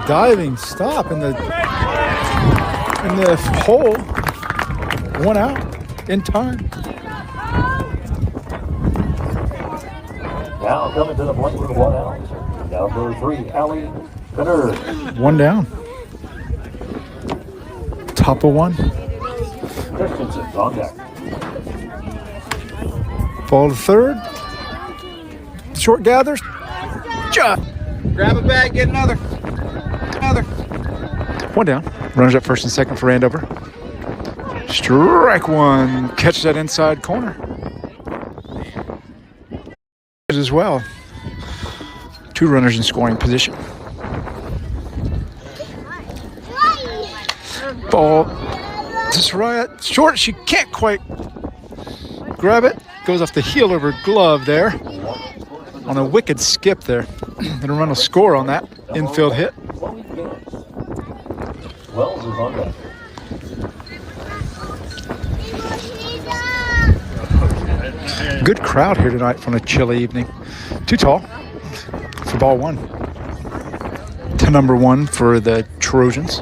diving stop in the hole. One out in time. Now coming to the plate with one out. Number 3, Allie Pinner. One down. Top of one. Christensen's on deck. Ball to third. Short gathers. Grab a bag, get another. One down. Runners at first and second for Andover. Strike one. Catch that inside corner. As well. 2 runners in scoring position. Ball to Soraya. Short. She can't quite grab it. Goes off the heel of her glove there. On a wicked skip there. And a run will score on that infield hit. Wells is on deck. Good crowd here tonight from a chilly evening. Too tall for ball one. To number 1 for the Trojans.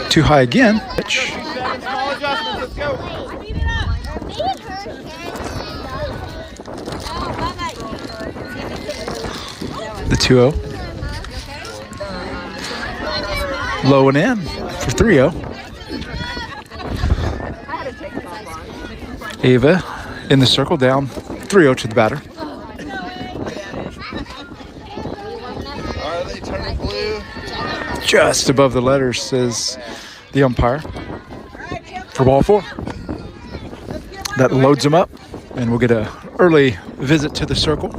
Too high again. Pitch. The 2-0. Low and in for 3-0. Ava in the circle down 3-0 to the batter. Are they turning blue? Just above the letters says the umpire for ball 4. That loads them up, and we'll get an early visit to the circle.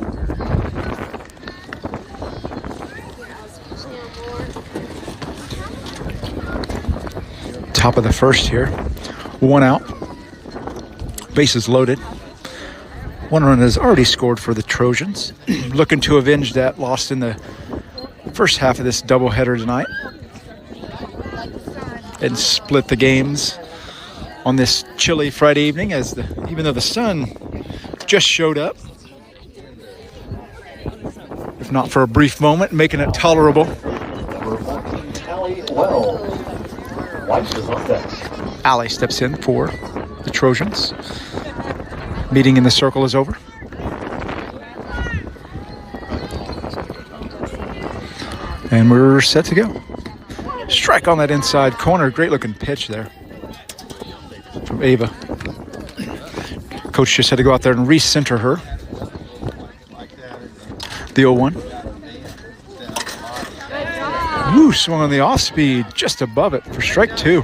Top of the first here. 1 out. Bases loaded. 1 run has already scored for the Trojans. Looking to avenge that loss in the first half of this doubleheader tonight. And split the games on this chilly Friday evening even though the sun just showed up. If not for a brief moment, making it tolerable. Allie Wells. White is on deck. Allie steps in for the Trojans. Meeting in the circle is over. And we're set to go. Strike on that inside corner. Great looking pitch there from Ava. Coach just had to go out there and recenter her. The 0-1. Woo, swung on the off speed just above it for strike 2.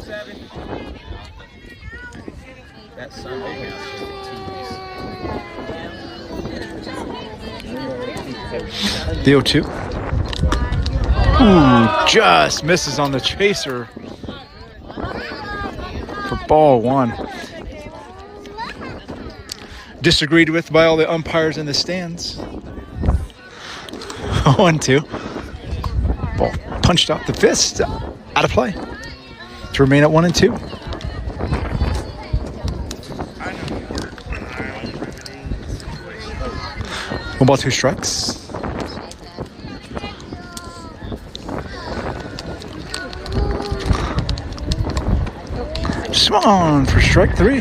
The 0-2. Ooh, just misses on the chaser for ball 1. Disagreed with by all the umpires in the stands. 1-2. Ball punched out the fist, out of play. To remain at 1-2. 1 ball, 2 strikes. Swung on for strike 3.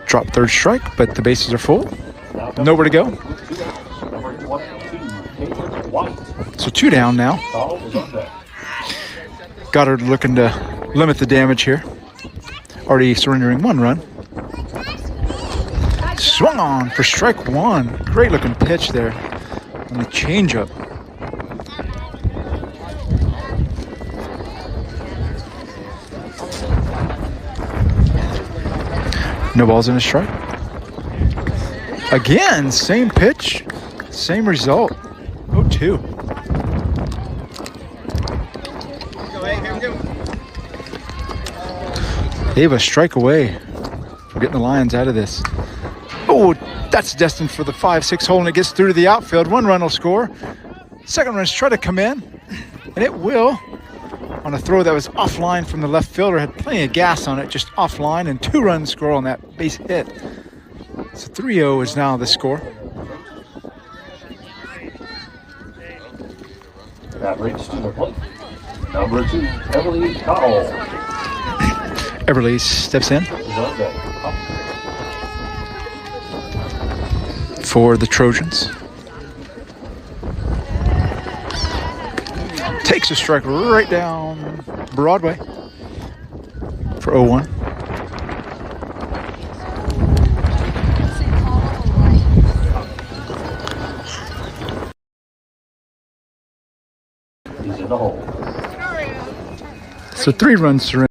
Drop third strike, but the bases are full. Nowhere to go. So 2 down now. Goddard looking to limit the damage here. Already surrendering 1 run. Swung on for strike 1. Great looking pitch there on the changeup. No balls in a strike. Again, same pitch, same result. 0-2. Ava, strike away for getting the Lions out of this. Oh, that's destined for the 5-6 hole, and it gets through to the outfield. 1 run will score. Second run's try to come in, and it will. On on a throw that was offline from the left fielder. Had plenty of gas on it, just offline, and 2-run score on that base hit. So 3-0 is now the score. That brings to the plate number 2, Emily Cowell. Everly steps in for the Trojans. Takes a strike right down Broadway for 0-1. He's in the hole. So 3 runs surrender.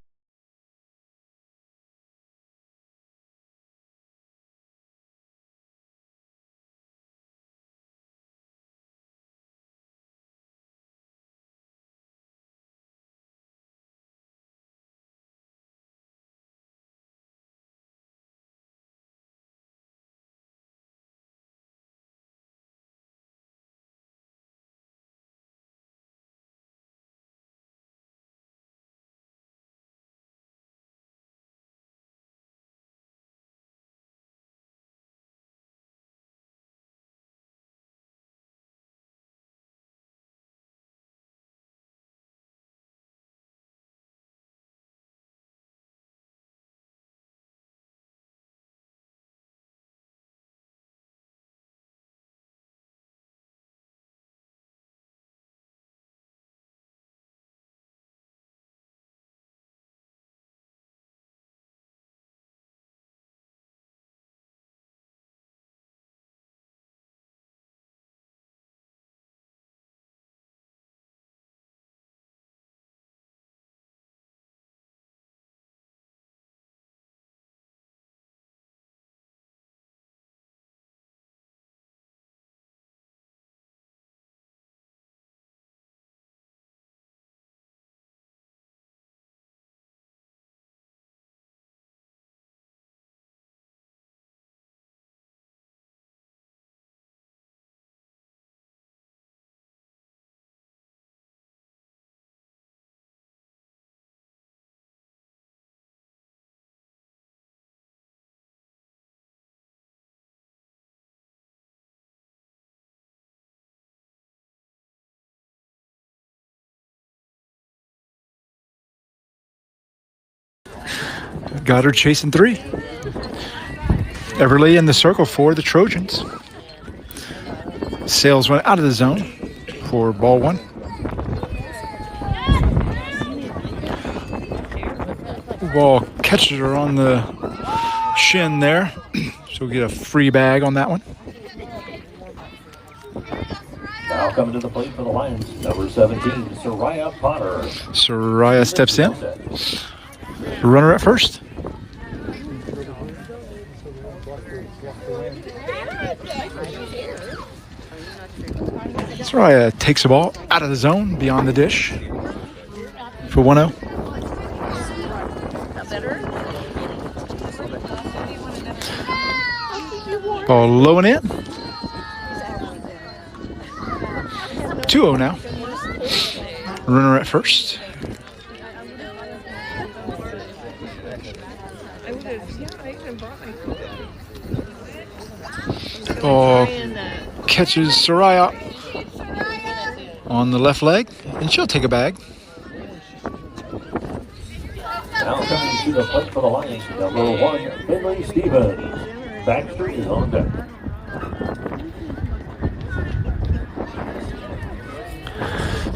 Goddard chasing 3. Everly in the circle for the Trojans. Sales went out of the zone for ball 1. Ball catches her on the shin there, so we'll get a free bag on that one. Now coming to the plate for the Lions, number 17, Soraya Potter. Soraya steps in. Runner at first. Soraya takes the ball out of the zone, beyond the dish for 1-0. Ball low and in. 2-0 now. Runner at first. Ball catches Soraya on the left leg, and she'll take a bag. Now coming to the plate for the Lions, number 1, Finley Stevens. Backstreet is on deck.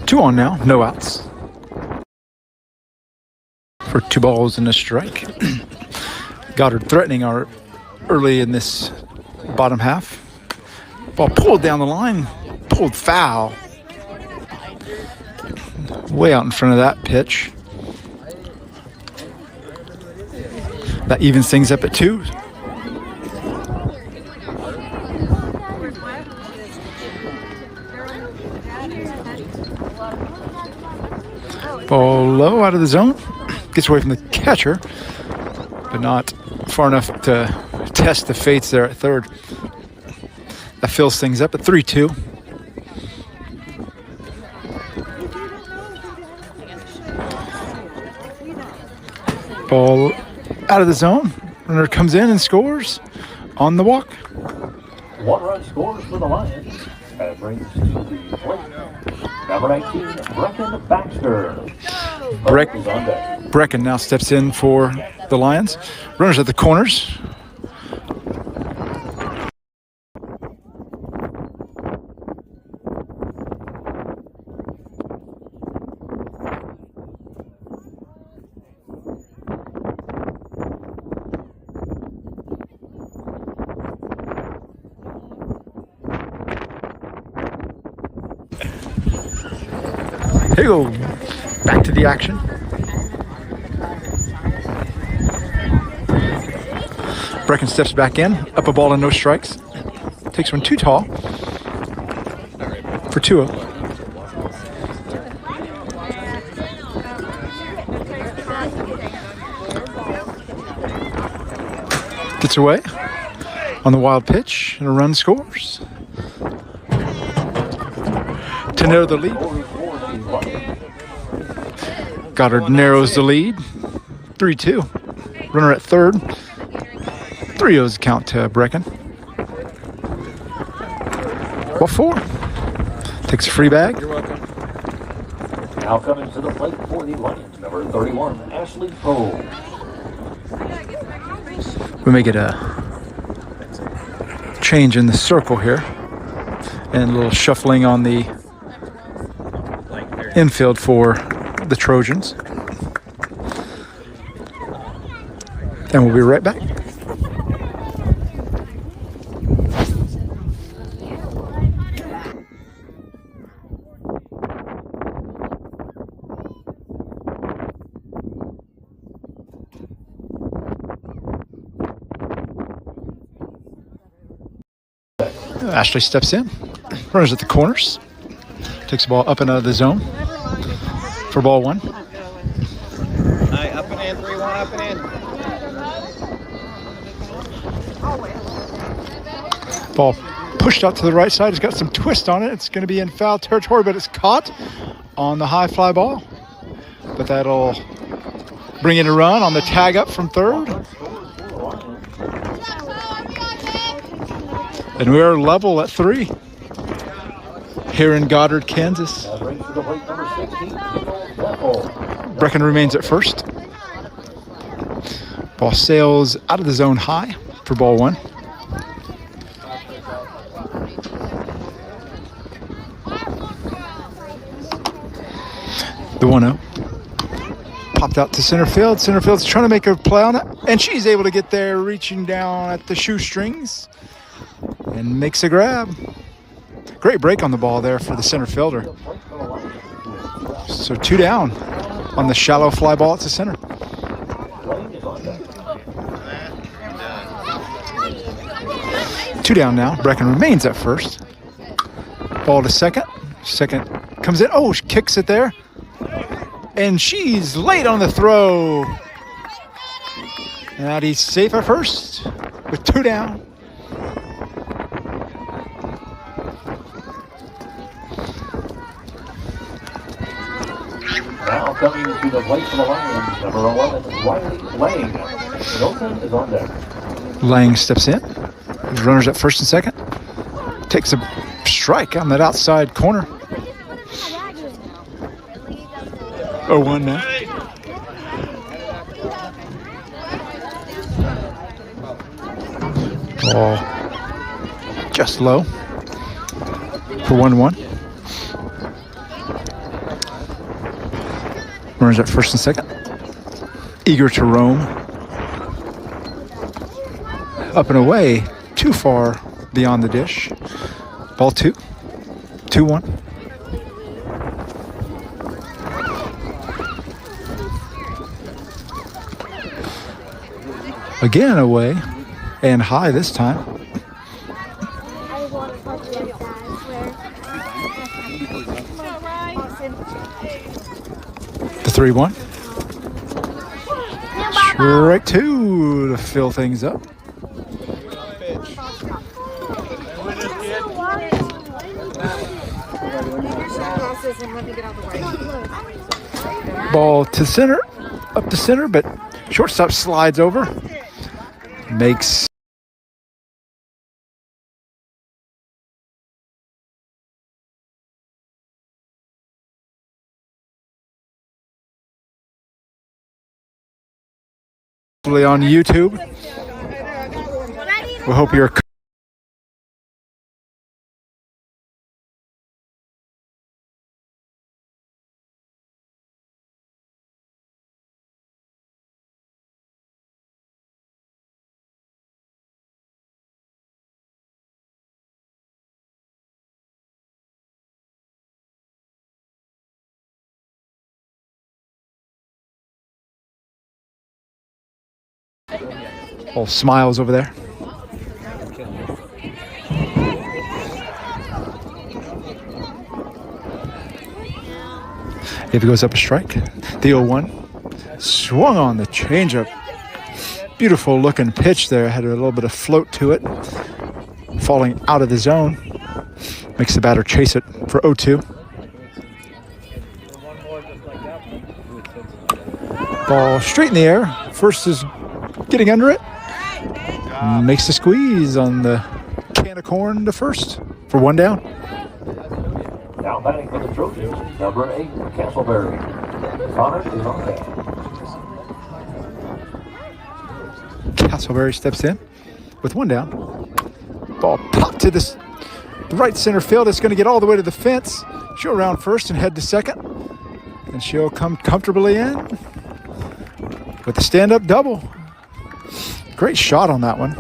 Two on now, no outs. For 2 balls and a strike. Goddard threatening our early in this bottom half. Ball pulled down the line, pulled foul. Way out in front of that pitch. That evens things up at 2. Ball low out of the zone. Gets away from the catcher, but not far enough to test the fates there at third. That fills things up at 3-2. Ball out of the zone. Runner comes in and scores on the walk. 1 run scores for the Lions. That brings to the plate number 19, Brecken Baxter. Breck- Is on deck. Brecken now steps in for the Lions. Runners at the corners. Here you go. Back to the action. Brecken steps back in, up a ball and no strikes. Takes one too tall for 2-0. Gets away on the wild pitch and a run scores to narrow the lead. Goddard narrows the lead, 3-2. Runner at third. 3-0's count to Brecken. Ball 4. Takes a free bag. You're welcome. Now coming to the plate for the Lions, number 31, Ashley Poe. We may get a change in the circle here. And a little shuffling on the infield for the Trojans. And we'll be right back. Ashley steps in, runners at the corners, takes the ball up and out of the zone for ball 1. Alright, up and in, 3-1, up and in. Ball pushed out to the right side. It's got some twist on it. It's going to be in foul territory, but it's caught on the high fly ball. But that'll bring in a run on the tag up from third. And we are level at 3 here in Goddard, Kansas. Brecken remains at first. Ball sails out of the zone high for ball 1. The 1-0. Popped out to center field. Center field's trying to make a play on it. And she's able to get there, reaching down at the shoestrings. And makes a grab. Great break on the ball there for the center fielder. So 2 down on the shallow fly ball to center. 2 down now. Brecken remains at first. Ball to second. Second comes in. Oh, she kicks it there. And she's late on the throw. And he's safe at first with 2 down. Now coming to the plate for the Lions, number 11, Riley Lang. Wilson is on deck. Lang steps in. Runners at first and second. Takes a strike on that outside corner. 0-1 now. Ball just low for 1-1. Runners at first and second. Eager to roam. Up and away, too far beyond the dish. Ball 2. 2-1. Again away and high this time. The 3-1. Strike 2 to fill things up. Ball to center, up to center, but Shortstop slides over. Makes on YouTube. We hope you're all smiles over there. If he goes up a strike, the 0-1 swung on the changeup. Beautiful looking pitch there. Had a little bit of float to it. Falling out of the zone. Makes the batter chase it for 0-2. Ball straight in the air. First is getting under it. Makes the squeeze on the can of corn to first for 1 down. Now batting for the Trojans, number 8, Castleberry. Connor is on deck. Castleberry steps in with 1 down. Ball popped to the right center field. It's going to get all the way to the fence. She'll round first and head to second. And she'll come comfortably in with the stand-up double. Great shot on that one.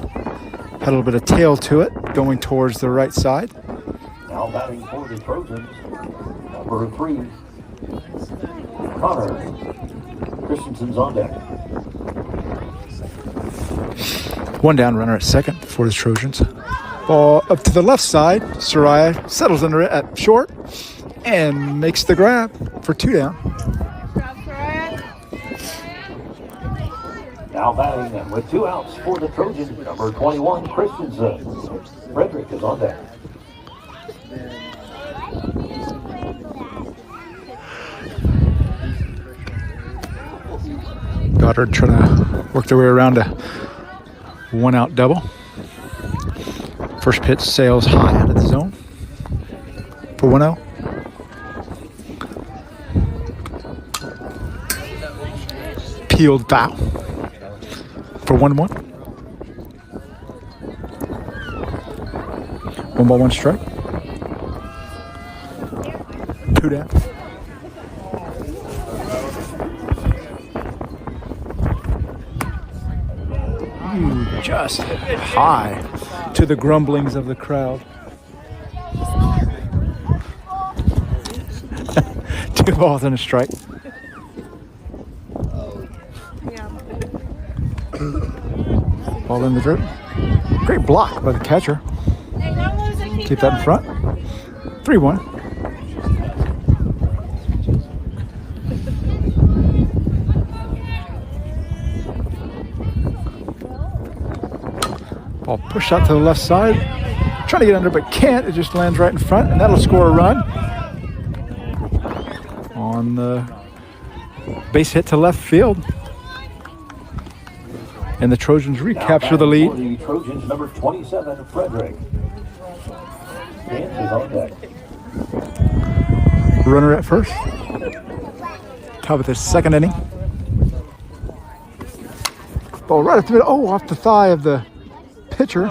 Had a little bit of tail to it going towards the right side. Now batting for the Trojans, number 3, Connor. Christensen's on deck. 1 down, runner at second for the Trojans. Ball up to the left side. Soraya settles under it at short and makes the grab for 2 down. Now batting and with 2 outs for the Trojans, number 21, Christensen. Frederick is on deck. Goddard trying to work their way around a 1-out double. First pitch sails high out of the zone for 1-0. Peeled foul for 1-1. 1 ball, 1 strike. 2 down. Just high to the grumblings of the crowd. 2 balls and a strike. Ball in the dirt. Great block by the catcher. Keep that in front. 3-1. Ball pushed out to the left side. Trying to get under but can't. It just lands right in front, and that'll score a run. On the base hit to left field. And the Trojans recapture the lead. For the Trojans, number 27, Frederick. James is on deck. Runner at first. Top of the second inning. Ball right at the middle. Oh, off the thigh of the pitcher.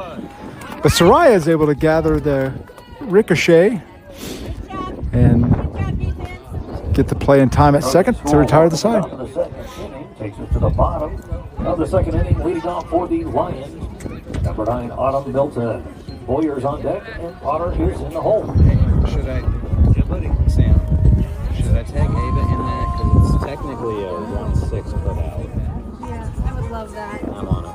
But Soraya is able to gather the ricochet and get the play in time at second to retire the side. The second inning takes us to the bottom of the second inning, leading off for the Lions. Number 9, Autumn Milton. Boyer's on deck, and Potter is in the hole. Should I, Sam, should I tag Ava in that? Because it's technically a 1-6 put out. Yeah, I would love that. I'm on it.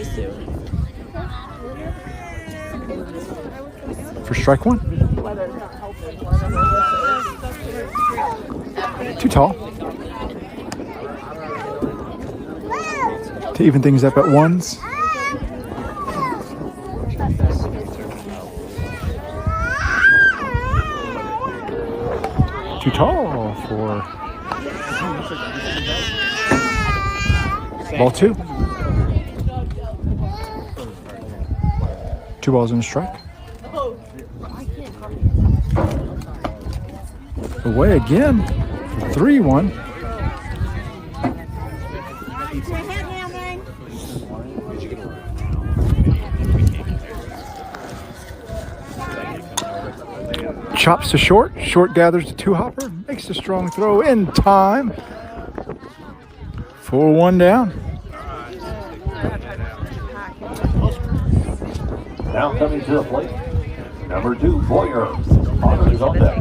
Me too. For strike one. Weather's not helping. Too tall. To even things up at ones. Too tall for ball two. 2 balls and a strike. Away again. 3-1. Chops to short. Short gathers the two-hopper. Makes a strong throw in time. 4-1 down. Now coming to the plate, number 2, Boyer. Potter is on deck.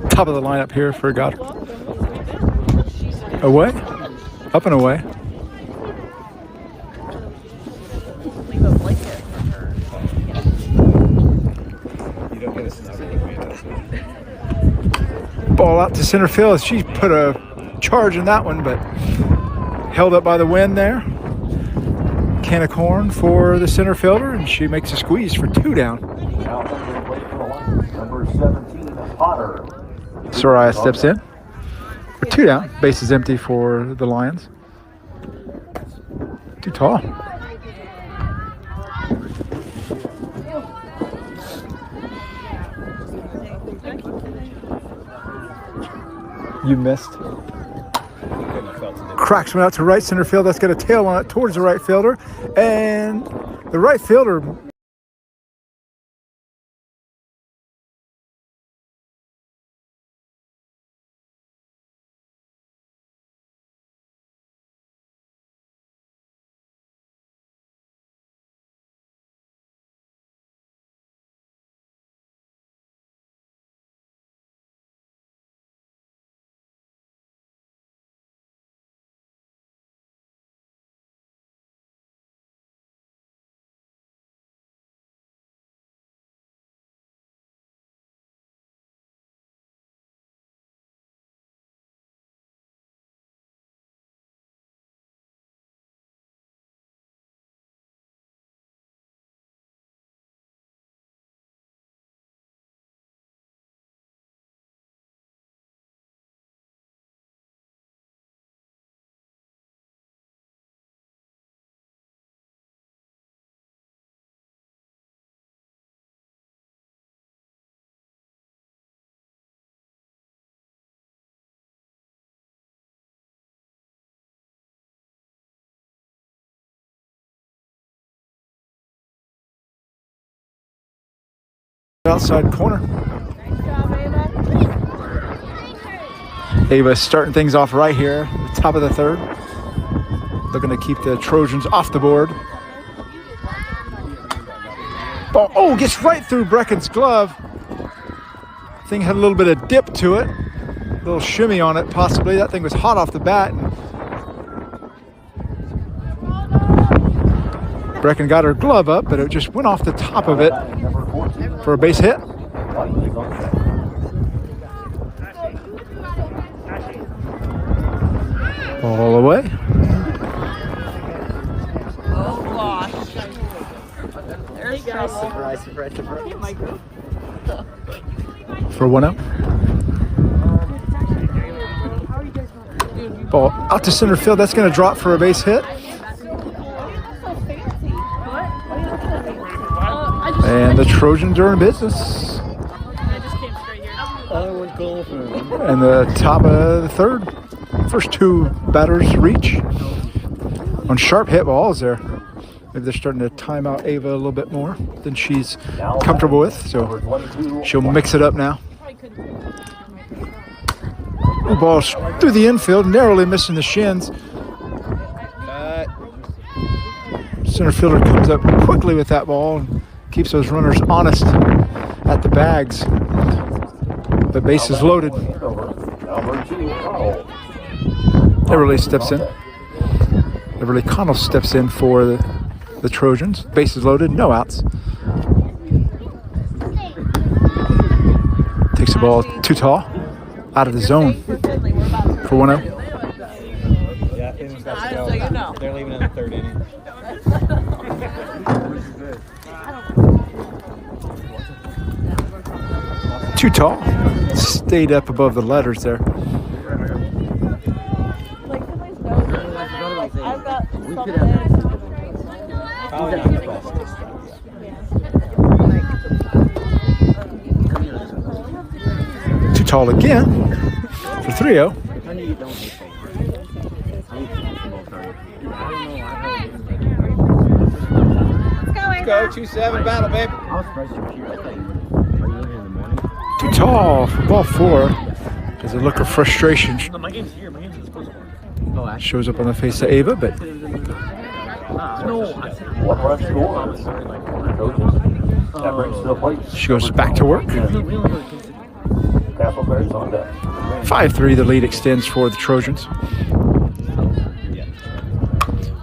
Top of the lineup here for Goddard. Away. Up and away. Ball out to center field. She put a charge in that one, but held up by the wind there. Can of corn for the center fielder, and she makes a squeeze for 2 down. Now coming to the plate for the line, number 17, Potter. Soraya steps in for 2 down. Base is empty for the Lions. Too tall. You missed. Cracks one out to right center field. That's got a tail on it towards the right fielder. And the right fielder outside corner. Ava starting things off right here, the top of the third. Looking to keep the Trojans off the board. Ball, oh, gets right through Brecken's glove. Thing had a little bit of dip to it. A little shimmy on it, possibly. That thing was hot off the bat. And Brecken got her glove up, but it just went off the top of it for a base hit. All away. Oh gosh. There's trouble. Surprise, surprise, surprise. For 1 out. Ball out to center field. That's going to drop for a base hit. And the Trojans are in business. And the top of the third. First 2 batters reach on sharp hit balls there. Maybe they're starting to time out Ava a little bit more than she's comfortable with, so she'll mix it up now. The ball through the infield, narrowly missing the shins. Center fielder comes up quickly with that ball and keeps those runners honest at the bags. The base is loaded. Number 2, Connell. Everly steps in. Everly Connell steps in for the Trojans. Bases loaded, no outs. Takes the ball too tall, out of the zone for 1-0. Yeah, innings got to So go. you know. They're leaving in the third inning. Too tall. Stayed up above the letters there. Like somebody's nose. I've got something. Probably not the best. Too tall again for 3-0. Let's go, 2-7 battle, baby. Too tall for ball 4. There's a look of frustration shows up on the face of Ava, but 1-run score. That brings to the plate. she goes back to work. Castleberry's on deck. 5-3, the lead extends for the Trojans.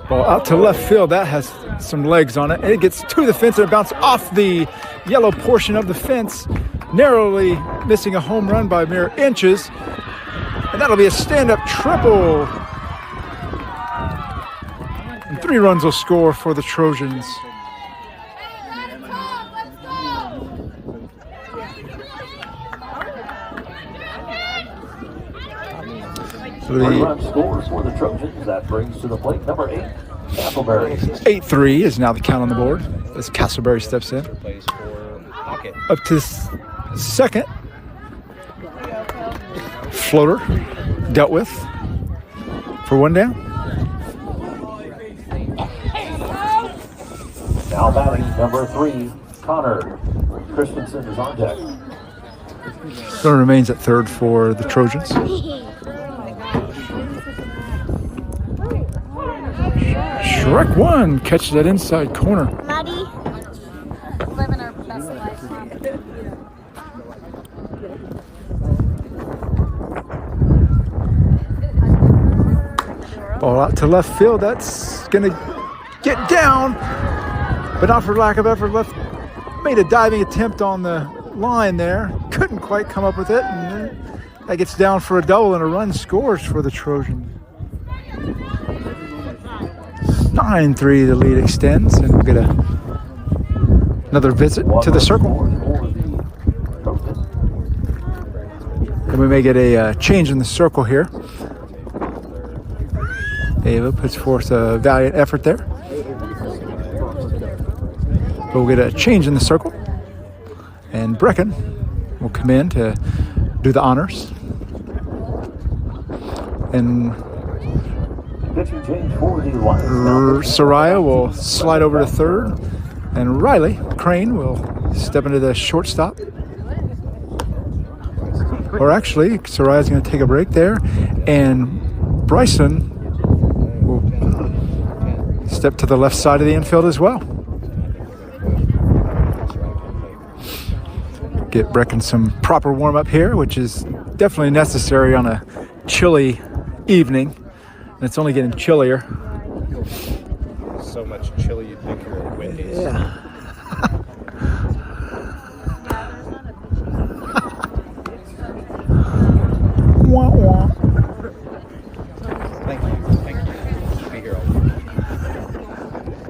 Ball out to left field. That has some legs on it. It gets to the fence and it bounces off the yellow portion of the fence, narrowly missing a home run by mere inches. And that'll be a stand-up triple. And 3 runs will score for the Trojans. So 3-run the scores for the Trojans. That brings to the plate number 8, Castleberry. 8-3 is now the count on the board as Castleberry steps in. Plays for Pocket. Up to second. Floater dealt with for 1 down. Now batting number 3, Connor. Christensen is on deck. Runner remains at third for the Trojans. Shrek 1 catches that inside corner. Maddie, living our best life. Ball out to left field. That's going to get down, but not for lack of effort. Left made a diving attempt on the line there. Couldn't quite come up with it. And that gets down for a double and a run scores for the Trojans. 9-3, the lead extends, and we'll get another visit to the circle. And we may get a change in the circle here. Ava puts forth a valiant effort there. But we'll get a change in the circle. And Brecken will come in to do the honors. And Pitching change for the Lions. Soraya will slide over to third. And Riley Crane will step into the shortstop. Or actually, Soraya's going to take a break there. And Bryson will step to the left side of the infield as well. Get Brecken some proper warm-up here, which is definitely necessary on a chilly evening. And it's only getting chillier. So much chilly you'd think you're at Wendy's. Yeah. Wah, wah. Thank you. Be here all week.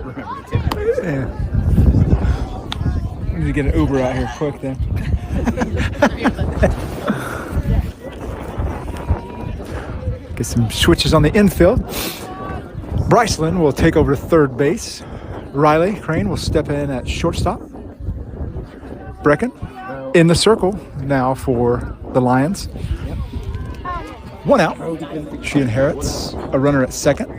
Remember to tip me. Yeah. We need to get an Uber out here quick then. Get some switches on the infield. Bryceland will take over to third base. Riley Crane will step in at shortstop. Brecken in the circle now for the Lions. 1 out. She inherits a runner at second.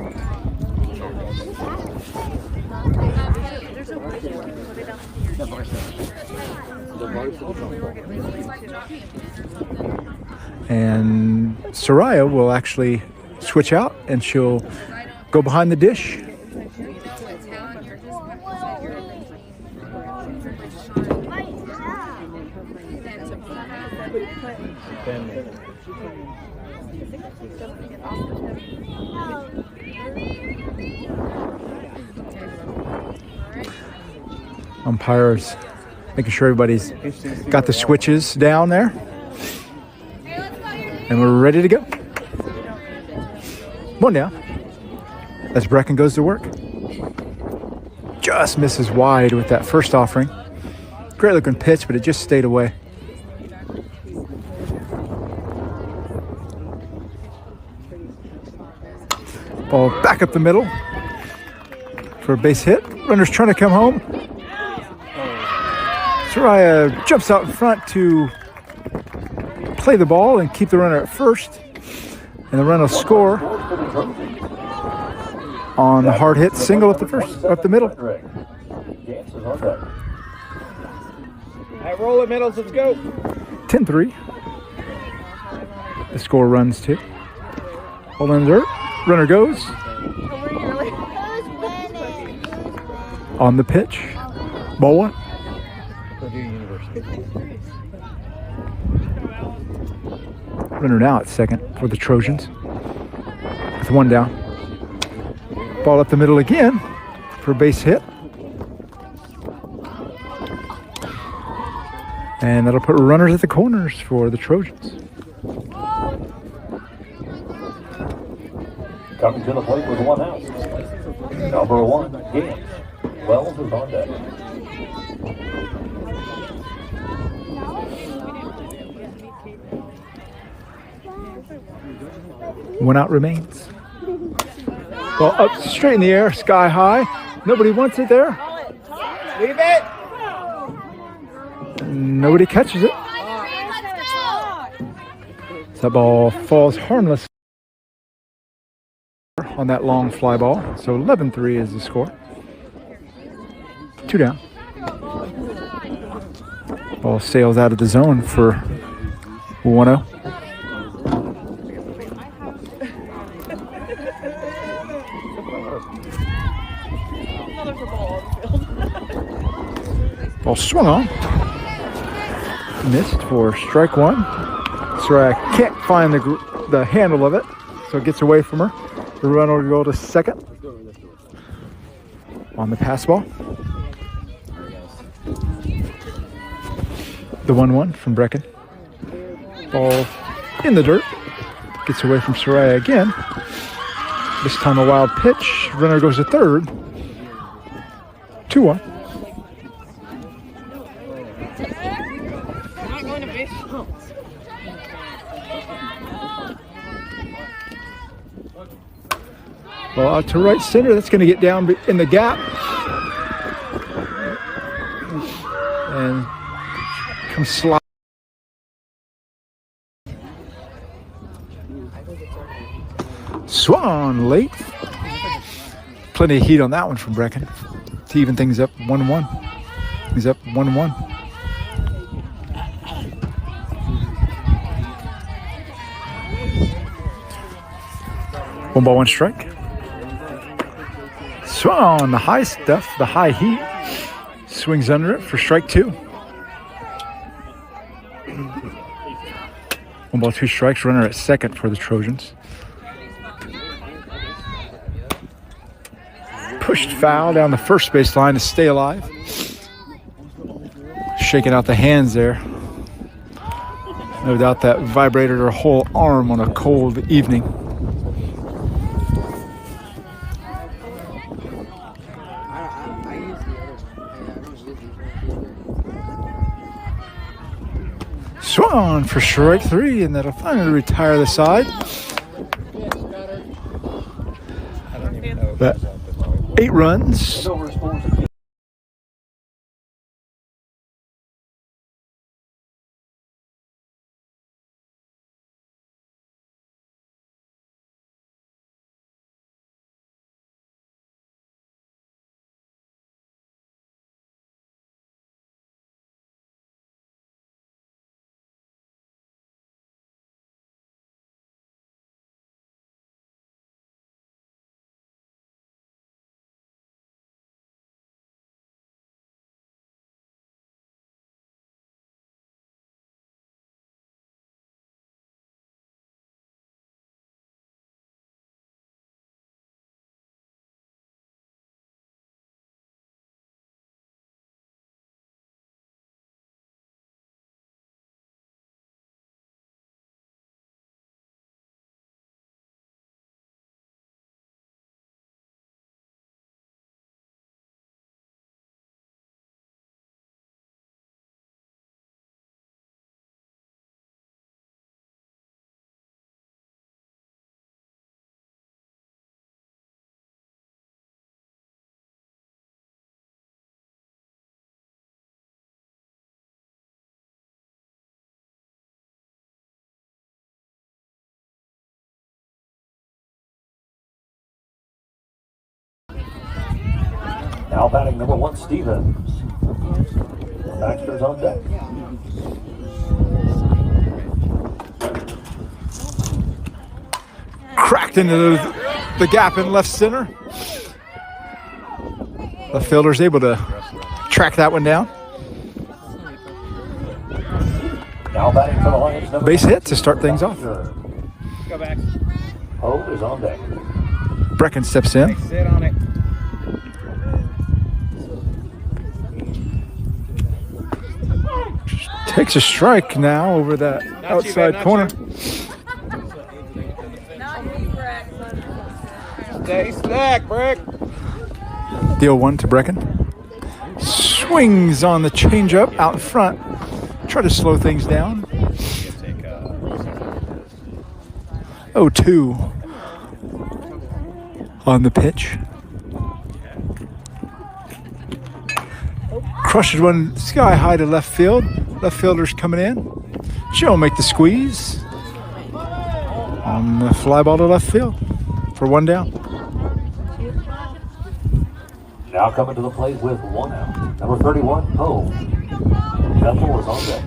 And Soraya will actually switch out and she'll go behind the dish. Umpires making sure everybody's got the switches down there. And we're ready to go. One down. As Brecken goes to work. Just misses wide with that first offering. Great looking pitch, but it just stayed away. Ball back up the middle for a base hit. Runner's trying to come home. Soraya jumps out in front to play the ball and keep the runner at first. And the runner will score on a hard hit single up the middle. Hey, roll it, middles, let's go. 10-3. The score runs to. Hold on the dirt. Runner goes. On the pitch. Ball one. Runner now at second for the Trojans. With one down. Ball up the middle again for a base hit. And that'll put runners at the corners for the Trojans. Coming to the plate with one out. Number 1, Gaines. Wells is on deck. One out remains. Ball up straight in the air, sky high. Nobody wants it there. Leave it. Nobody catches it. So that ball falls harmless on that long fly ball. So 11-3 is the score. 2 down. Ball sails out of the zone for 1-0. Ball swung on. Missed for strike one. Soraya can't find the handle of it, so it gets away from her. The runner will go to second on the pass ball. The 1-1 from Brecken. Ball in the dirt. Gets away from Soraya again. This time a wild pitch. Runner goes to third. 2-1. Ball out to right center. That's going to get down in the gap. And come slide. Swung late. Plenty of heat on that one from Brecken to even things up 1-1. He's up 1-1. One ball, one strike. Swung on the high stuff, the high heat. Swings under it for strike two. 1 ball, 2 strikes. Runner at second for the Trojans. Pushed foul down the first base line to stay alive. Shaking out the hands there. No doubt that vibrated her whole arm on a cold evening. Swung for strike three, and that'll finally retire the side. But 8 runs. Andover scores a Now batting number 1, Stevens. Baxter's on deck. Cracked into the gap in left center. Left fielder's able to track that one down. Now batting for the Lions. Number Base hit to start things off. Go back. Poe is on deck. Brecken steps in. Sit on it. Takes a strike now over that outside corner. Stay stacked, Brick. Deal 1 to Brecken. Swings on the changeup out in front. Try to slow things down. 0-2 on the pitch. Crushes one sky high to left field. Left fielder's coming in. She'll make the squeeze on the fly ball to left field for 1 down. Now coming to the plate with 1 out. Number 31, Poe. Bethel is on deck.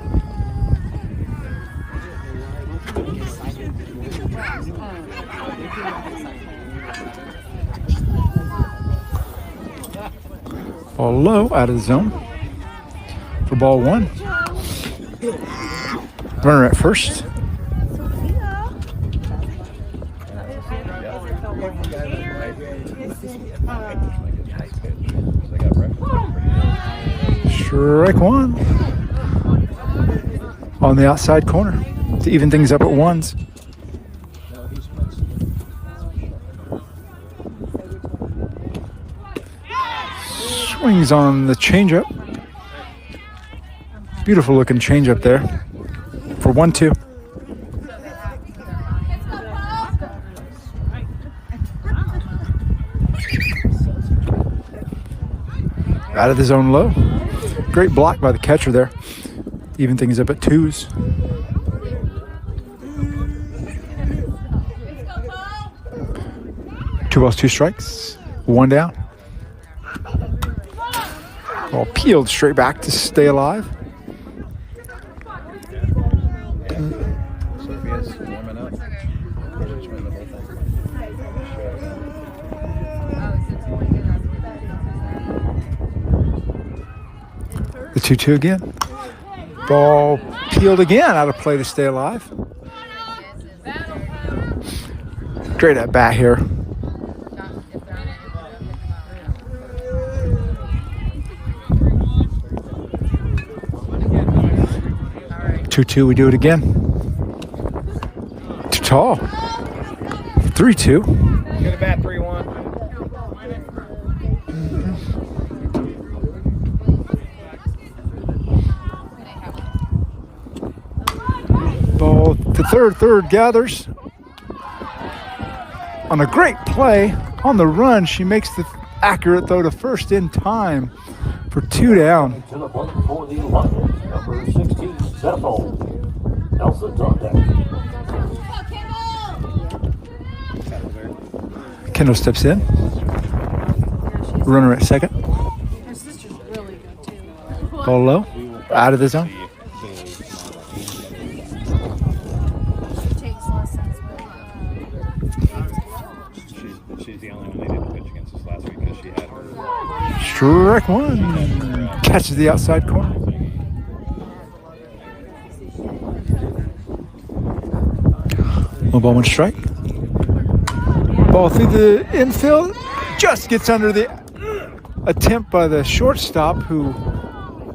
Ball low, out of the zone for ball 1. Runner at first. Strike 1 on the outside corner to even things up at 1s. Swings on the changeup. Beautiful looking changeup there for 1-2. Out of the zone low. Great block by the catcher there. Even things up at 2s. Two balls, 2 strikes. 1 down. Ball peeled straight back to stay alive. Sophia's warming up. The 2-2 again. Ball peeled again out of play to stay alive. Great at bat here. Two, we do it again. Too tall. 3-2. Good at bat, 3-1. Ball to third gathers. On a great play on the run, she makes the accurate throw to first in time for 2 down. To the plate for the Lions. Number 16, Bethel. Nelson's on deck. Kendall steps in. Runner at second. Her sister's really good too. Ball low. Out of the zone. She takes lessons with She's the only one they didn't pitch against us last week because she had her. Strike 1. Catches the outside corner. One ball, 1 strike. Ball through the infield. Just gets under the attempt by the shortstop who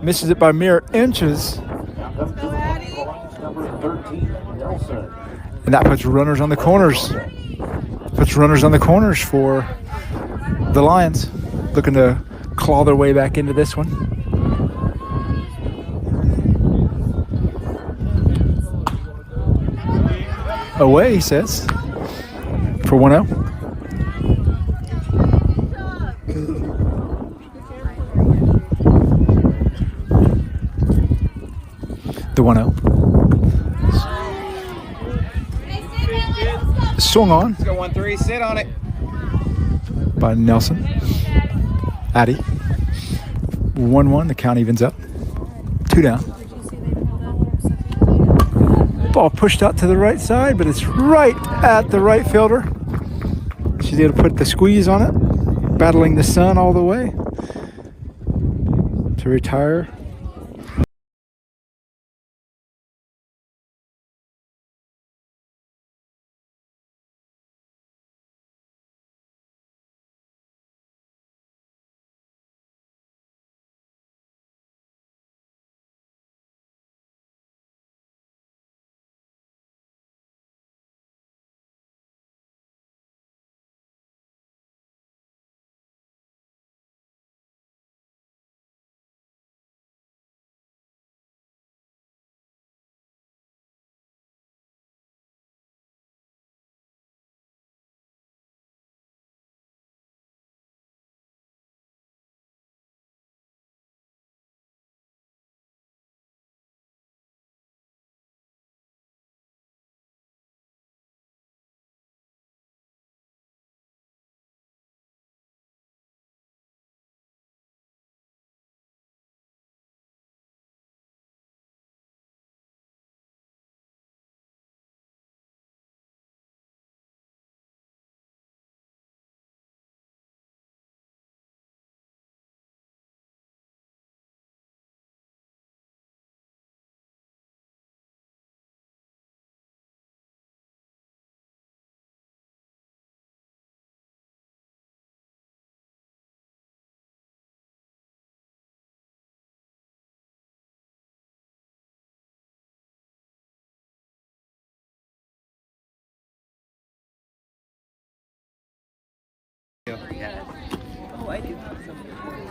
misses it by mere inches. Number 13, Nelson. And that puts runners on the corners. Puts runners on the corners for the Lions. Looking to claw their way back into this one. Away, he says, for 1-0. The 1-0. Swung on Let's go 1-3. Sit on it. by Nelson. Addy. 1-1. The count evens up. 2 down. Ball pushed out to the right side, but it's right at the right fielder. She's able to put the squeeze on it, battling the sun all the way to retire.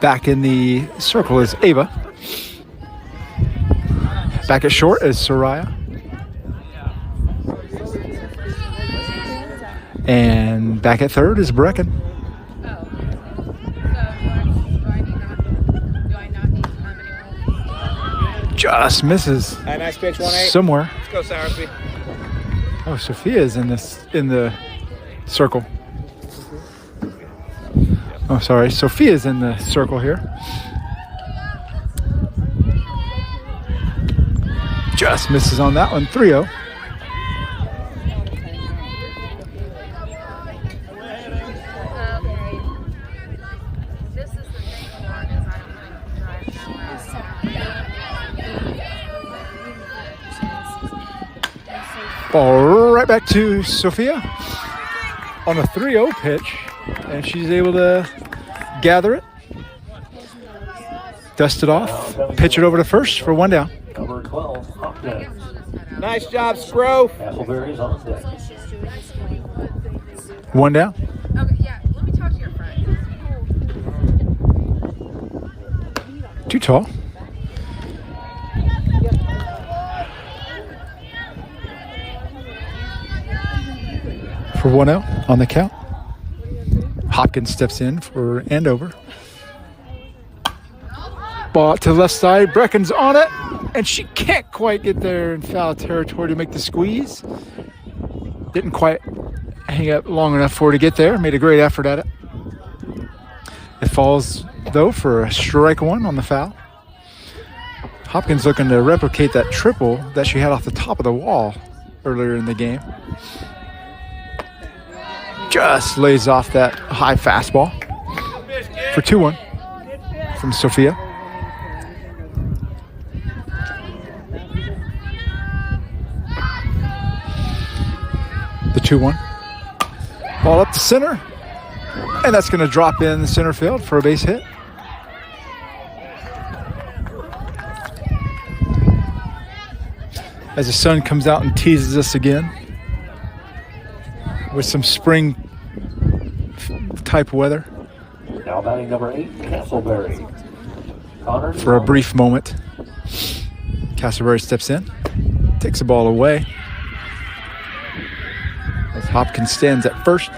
Back in the circle is Ava. Back at short is Soraya. And back at third is Brecken. Just misses Nice pitch, 1-8. somewhere. Let's go, Sourby. Oh, Sophia's in the circle. Oh, sorry. Sophia's in the circle here. Just misses on that one. 3-0. Ball right back to Sophia on a 3-0 pitch, and she's able to gather it, dust it off, pitch it over to first for 1 down. Number 12, Hopkins. Nice job, Scro. Castleberry's on deck. 1 down. Okay, yeah. Let me talk to your friend. Too tall. For 1-0 on the count. Hopkins steps in for Andover. Ball out to the left side. Brecken's on it, and she can't quite get there in foul territory to make the squeeze. Didn't quite hang up long enough for her to get there. Made a great effort at it. It falls, though, for a strike 1 on the foul. Hopkins looking to replicate that triple that she had off the top of the wall earlier in the game. Just lays off that high fastball for 2-1 from Sophia. The 2-1. Ball up to center. And that's going to drop in the center field for a base hit. As the sun comes out and teases us again with some spring type weather. Now batting number 8, Castleberry. Connor For a brief moment, Castleberry steps in, takes the ball away. As Hopkins stands at first.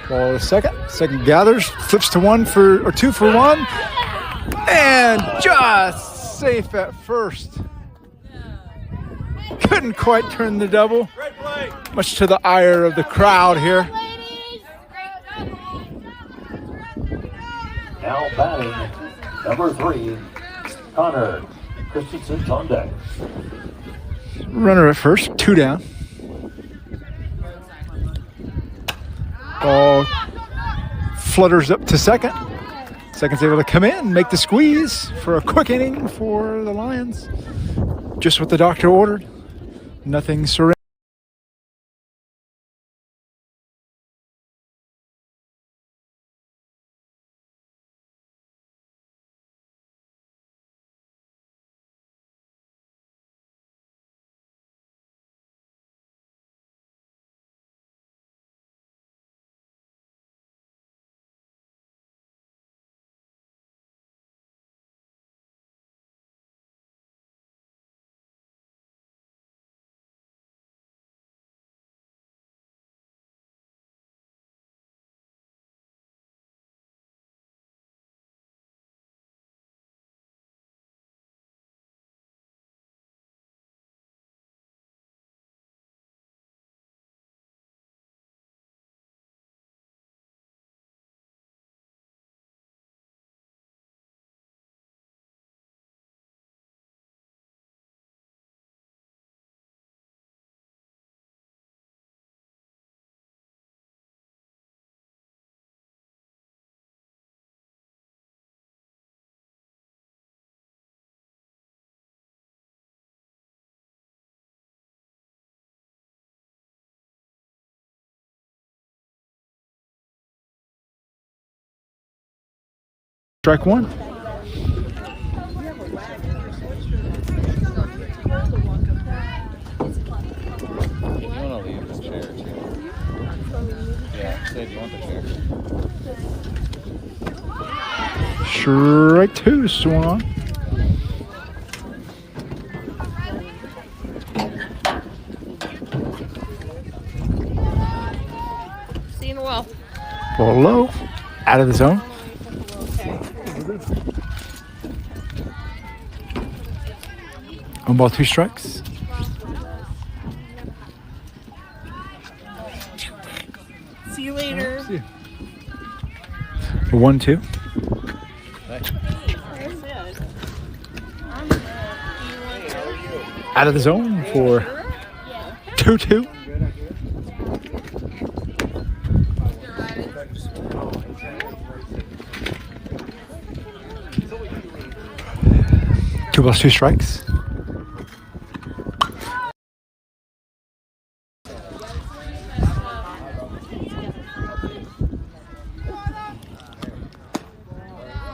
Ball to second. Second gathers, flips to 2 for 1, and just safe at first. Couldn't quite turn the double, much to the ire of the crowd here. Now batting, number 3, Connor Christensen's on deck. Runner at first, 2 down. Ball flutters up to second. Second's able to come in, make the squeeze for a quick inning for the Lions. Just what the doctor ordered. Nothing surrender. Strike 1. If you want to leave the chair, too. Yeah, say if you want the chair. Strike 2 swung on. See you in a while. Ball low, out of the zone. 1 ball, 2 strikes. See you later. 1-2. Out of the zone for 2-2. Two balls, 2 strikes.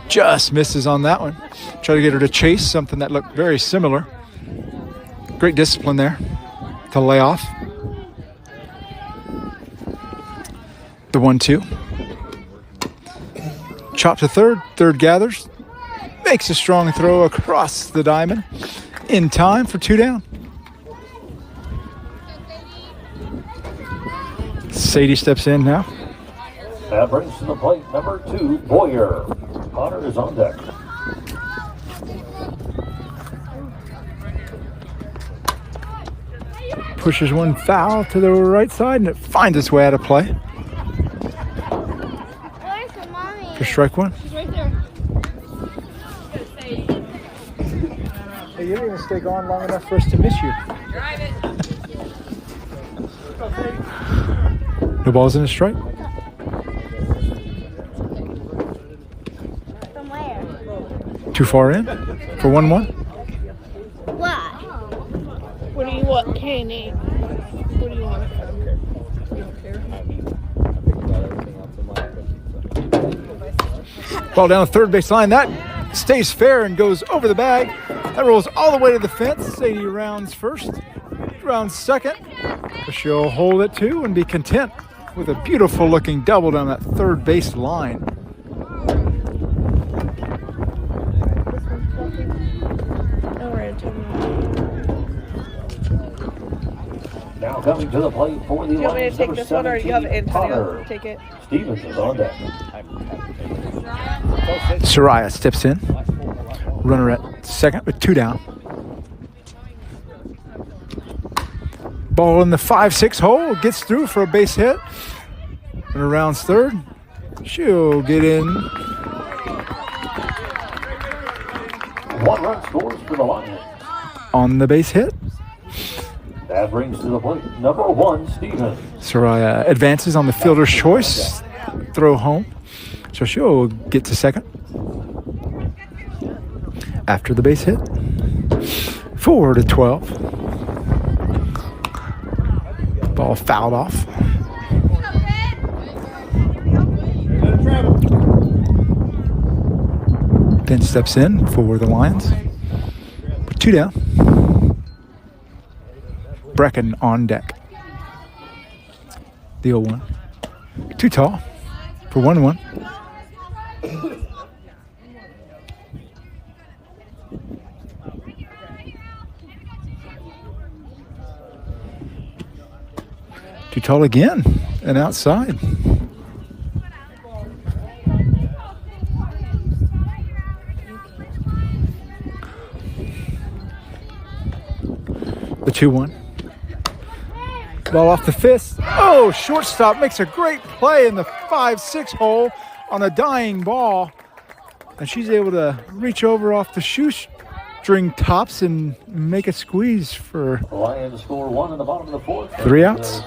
Just misses on that one. Try to get her to chase something that looked very similar. Great discipline there to lay off. The 1-2. Chop to third. Third gathers. Makes a strong throw across the diamond. In time for 2 down. Sadie steps in now. That brings to the plate number 2, Boyer. Connor is on deck. Pushes one foul to the right side, and it finds its way out of play Where's the mommy? for strike 1. She's right there. Hey, you didn't even stay gone long enough for us to miss you. Drive it. No balls in a strike. From where? Too far in for 1-1. Why? What do you want, Kenny? What do you want? Ball down the third base line. That stays fair and goes over the bag. That rolls all the way to the fence. Sadie rounds first, rounds second. But she'll hold it too and be content with a beautiful looking double down that third base line. Now coming to the plate for the Do you want me to Lions, take number this one, or do you have 17, Antonio Connor take it? Stevens is on deck. Soraya steps in. Runner at second with 2 down. Ball in the 5-6 hole. Gets through for a base hit. And around third. She'll get in. 1 run scores for the Lions. On the base hit. That brings to the plate number 1, Stevens. Soraya advances on the fielder's choice. Throw home. So she'll get to second. After the base hit. 4-12. Ball fouled off. Then steps in for the Lions. 2 down. Brecken on deck. The 0-1. Too tall for 1-1. Too tall again and outside. The 2-1. Ball off the fist. Oh, shortstop makes a great play in the 5-6 hole on a dying ball. And she's able to reach over off the shoestring tops and make a squeeze for The Lions score 1 in the bottom of the 4th. 3 outs.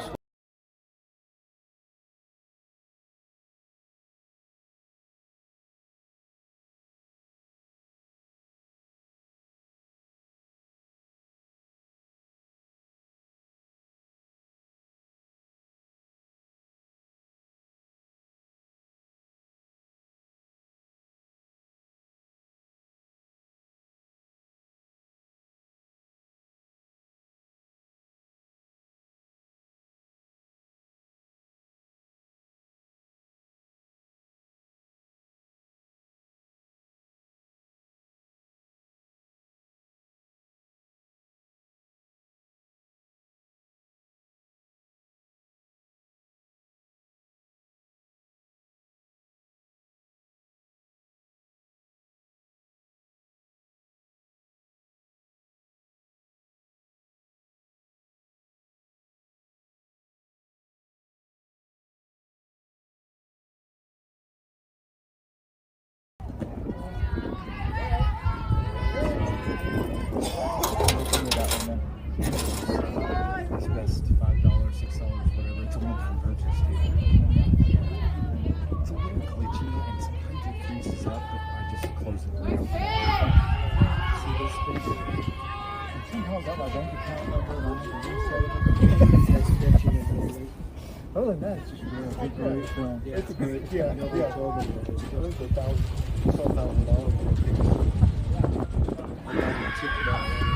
Other than that, it's just a great film. It's a great, yeah.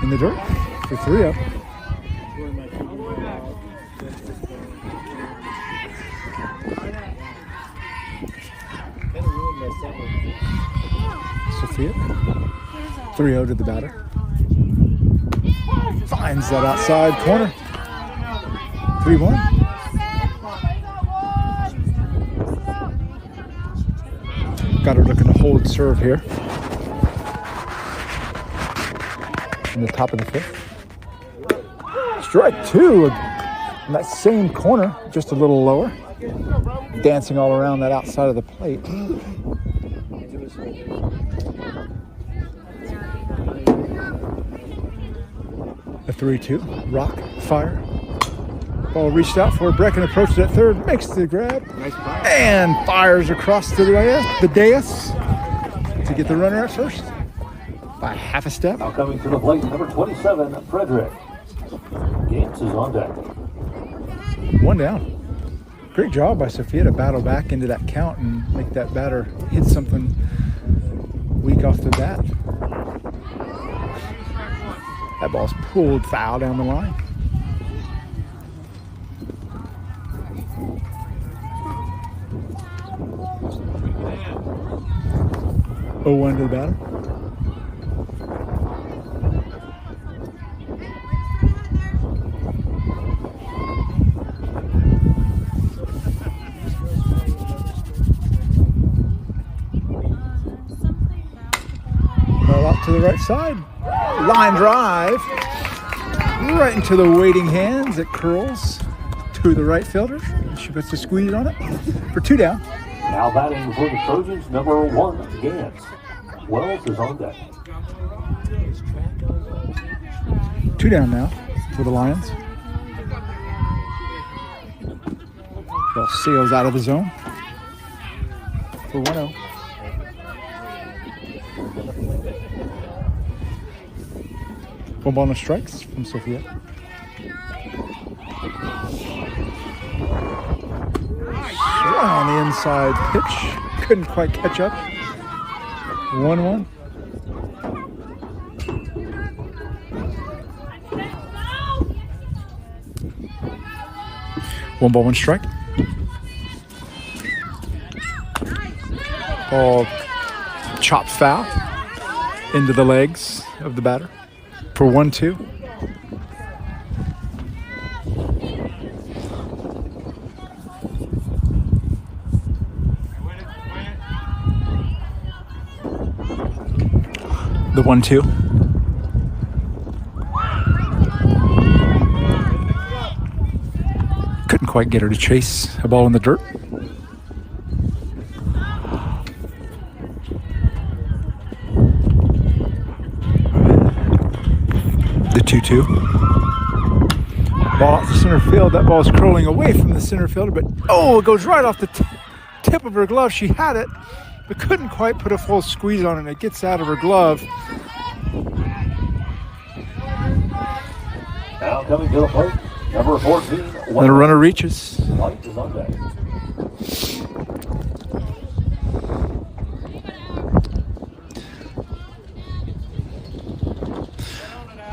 in the dirt for 3 up. Sophia, 3-0 to the batter. Finds that outside corner. 3-1. Got her looking to hold serve here. In the top of the 5th. Strike 2 in that same corner, just a little lower. Dancing all around that outside of the plate. The 3-2, rock, fire. Ball reached out for Brecken, approached at third, makes the grab, and fires across the dais to get the runner at first by half a step. Now coming to the plate, number 27, Frederick. Gaines is on deck. 1 down. Great job by Sophia to battle back into that count and make that batter hit something weak off the bat. That ball's pulled foul down the line. Oh, 1 to the batter. Ball out to the right side. Line drive. right into the waiting hands. It curls to the right fielder. She puts the squeeze on it for 2 down. Now batting for the Trojans, number 1, Gantz. Wells is on deck. 2 down now for the Lions. Ball sails out of the zone for 1-0. One ball, no strikes from Sophia. On the inside pitch. Couldn't quite catch up. 1-1. One ball, one strike. Ball chopped foul into the legs of the batter for 1-2. The 1-2. Couldn't quite get her to chase a ball in the dirt. The 2-2. Ball out to center field. That ball is curling away from the center fielder, but it goes right off the tip of her glove. She had it, but couldn't quite put a full squeeze on it. It gets out of her glove. Now coming to the plate, number 14. And the runner reaches. White is on deck.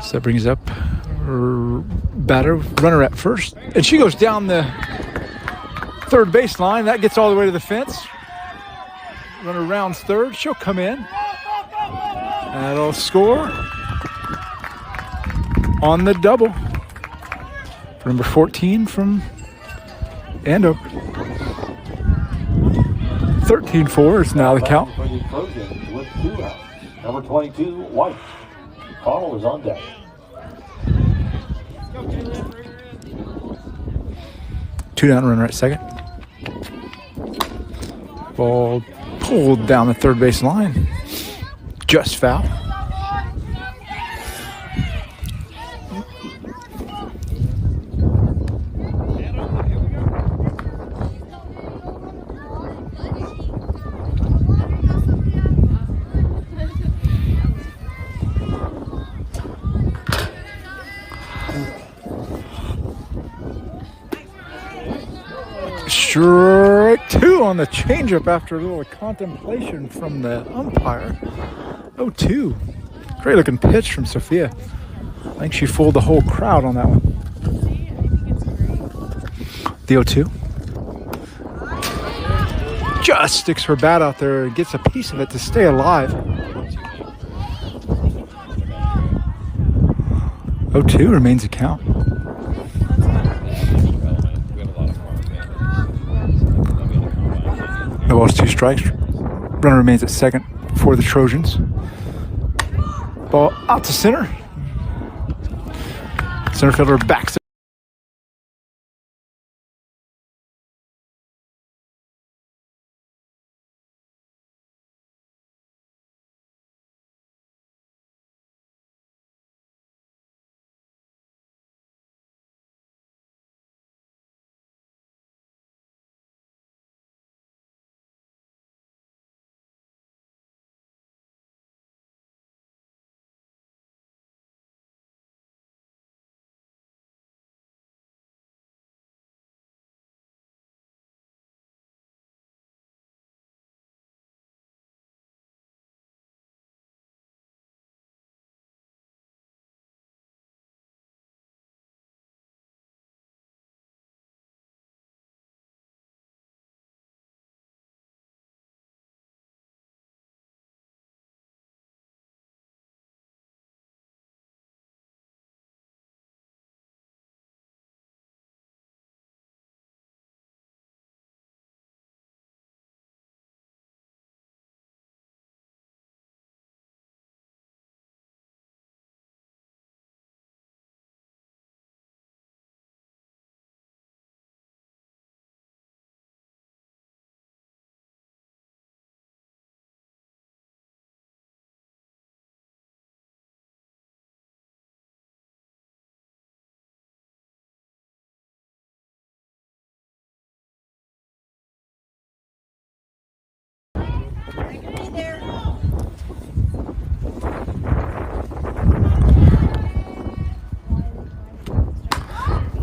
So that brings up her batter, runner at first. And she goes down the third base line. That gets all the way to the fence. Runner rounds third. She'll come in. That'll score on the double. Number 14 from Andover. 13-4 is now the count. For the Trojans with 2 outs. Number 22, White. Carl is on deck. 2 down, runner at second. Ball pulled down the third base line. Just foul. Strike 2 on the changeup after a little contemplation from the umpire. 0-2. Great looking pitch from Sophia. I think she fooled the whole crowd on that one. The 0-2. Just sticks her bat out there and gets a piece of it to stay alive. 0-2 remains a count. No balls, 2 strikes. Runner remains at second for the Trojans. Ball out to center. Center fielder backs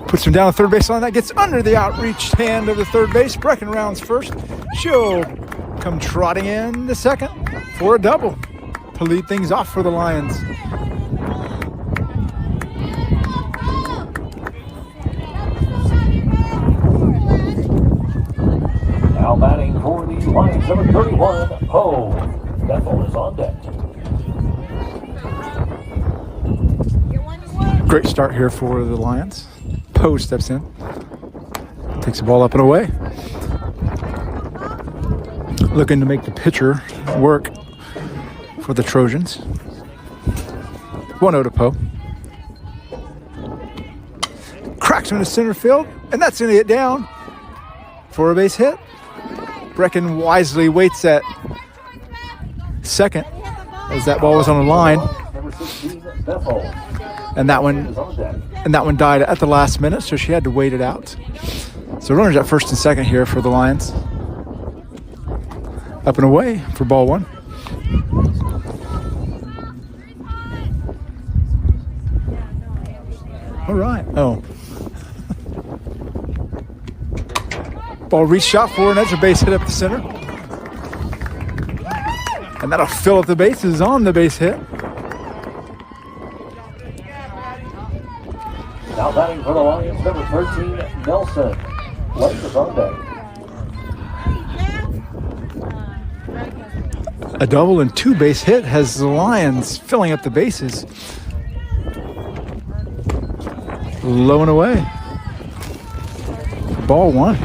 Puts him down the third base line. That gets under the outreached hand of the third base. Brecken rounds first. She'll come trotting in the second for a double to lead things off for the Lions. Now batting for the Lions, number 31, Poe. Bethel is on deck. Great start here for the Lions. Poe steps in. Takes the ball up and away. Looking to make the pitcher work for the Trojans. 1-0 to Poe. Cracks him to center field, and that's going to get down for a base hit. Brecken wisely waits at second as that ball was on the line. Number 16, Bethel. And that one is on deck. died at the last minute, so she had to wait it out. So runners at first and second here for the Lions. Up and away for ball one. All right. Oh. Ball reached out for an extra base hit up the center. And that'll fill up the bases on the base hit. Now batting for the Lions, number 13, Nelson. Blake is on deck. A double and two base hit has the Lions filling up the bases. Low and away. Ball one.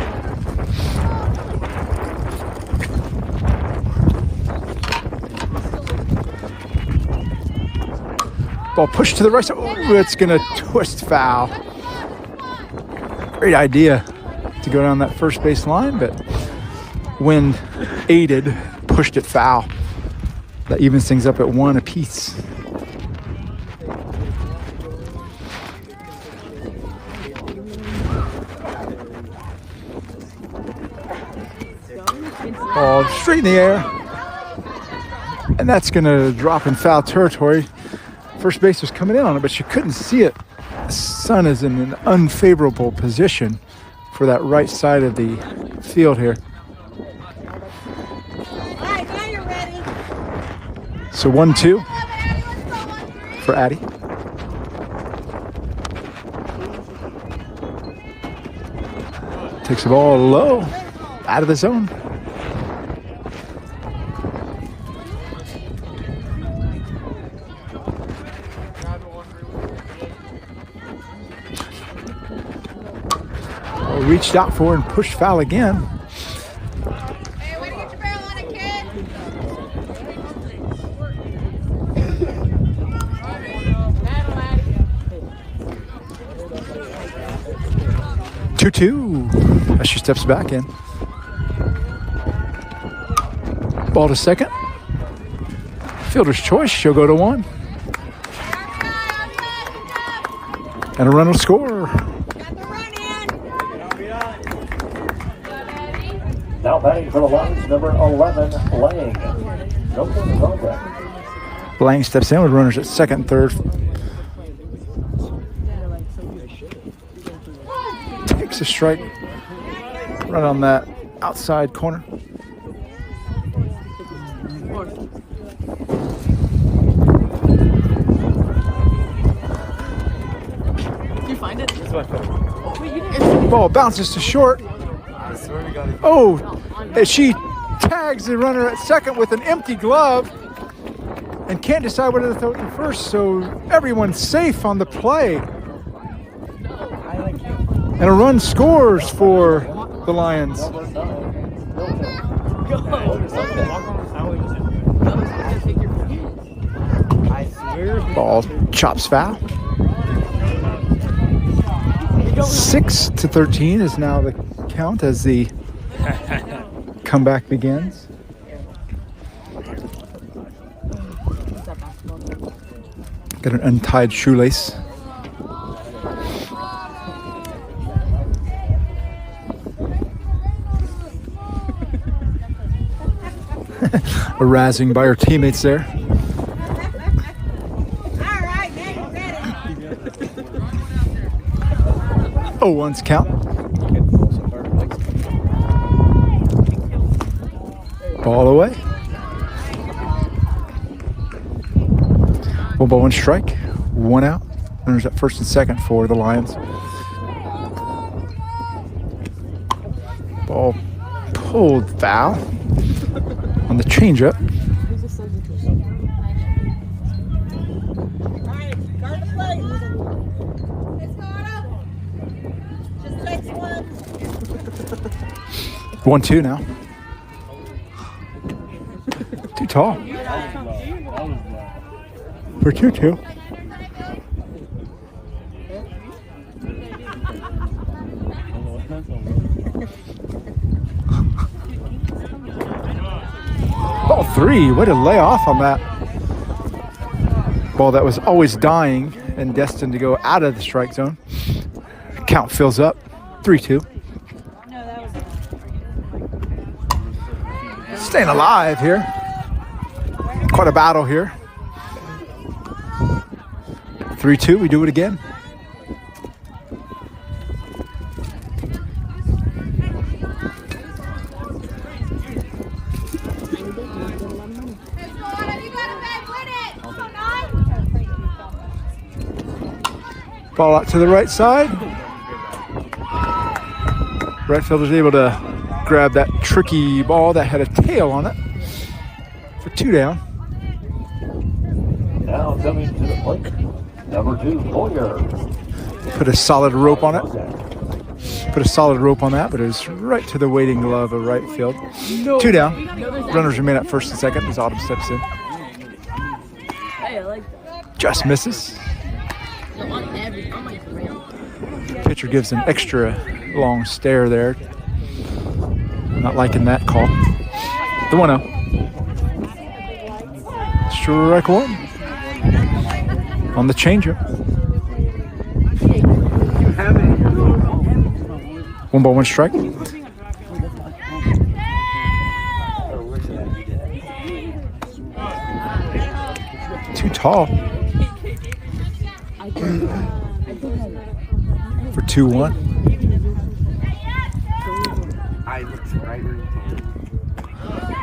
Ball pushed to the right side. Oh, it's going to twist foul. Great idea to go down that first base line, but wind aided, pushed it foul. That evens things up at one apiece. Ball straight in the air. And that's going to drop in foul territory. First base was coming in on it, but she couldn't see it. The sun is in an unfavorable position for that right side of the field here. Alright, now you're ready. So 1-2 for Addie. Takes the ball low, out of the zone. Reached out for and pushed foul again. Hey, way to get your barrel on it, kid. 2-2 as she steps back in. Ball to second. Fielder's choice. She'll go to one. And a run will score. Now batting for the Lions, number 11, Lang. Nelson is on deck. Lang steps in with runners at second and third. Takes a strike right on that outside corner. Did you find it? Ball bounces to short. Oh, as she tags the runner at second with an empty glove and can't decide whether to throw it to first, so everyone's safe on the play. And a run scores for the Lions. Number 9, Milton. Ball chops foul. 6-13 is now the count as the comeback begins. Got an untied shoelace. A razzing by her teammates there. 0-1's count. Ball away. 1-1 strike. 1 out. Runners at first and second for the Lions. Ball pulled foul on the changeup. Just takes one. 1-2 now. Too tall. For 2-2. Ball 3. Way to lay off on that. Ball that was always dying and destined to go out of the strike zone. Count fills up. 3-2. Staying alive here. Quite a battle here. 3-2, we do it again. Ball out to the right side. Right fielder's able to grab that tricky ball that had a tail on it for 2 down. Now coming to the plate, number 2, Boyer. Put a solid rope on it. Put a solid rope on that, but it was right to the waiting glove of right field. 2 down. Runners remain at first and second as Autumn steps in. Just misses. Pitcher gives an extra long stare there. Not liking that call. The 1-0. Strike 1 on the changeup. 1-1 strike. Too tall. For 2-1.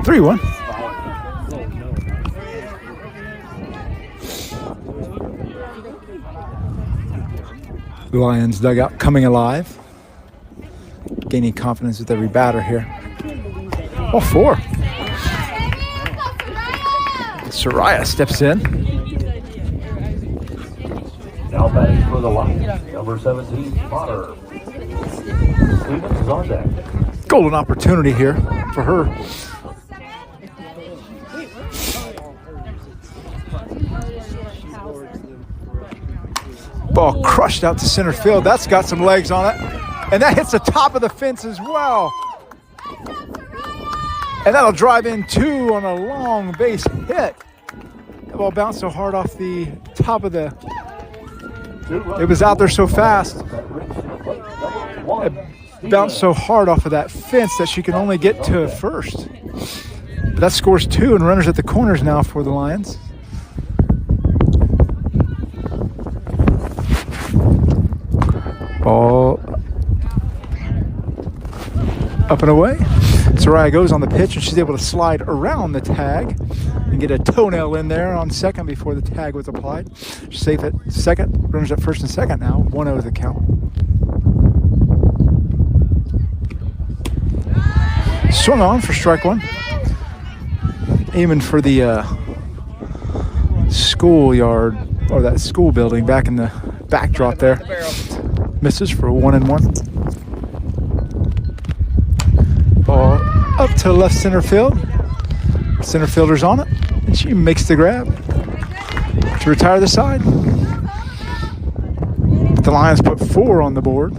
3-1. The Lions dugout coming alive. Gaining confidence with every batter here. All 4. Soraya steps in. Now batting for the Lions, number 17, Potter. Stevens is on deck. Golden opportunity here for her. Ball crushed out to center field. That's got some legs on it. And that hits the top of the fence as well. And that'll drive in 2 on a long base hit. That ball bounced so hard off the top of the... It was out there so fast. It bounced so hard off of that fence that she can only get to first. But that scores 2 and runners at the corners now for the Lions. Ball up and away. Soraya goes on the pitch and she's able to slide around the tag and get a toenail in there on second before the tag was applied. She's safe at second. Runners at first and second now. 1-0 the count. Swung on for strike 1. Aiming for the schoolyard or that school building back in the backdrop there. Misses for 1-1. Ball up to left center field. Center fielder's on it, and she makes the grab to retire the side. The Lions put 4 on the board.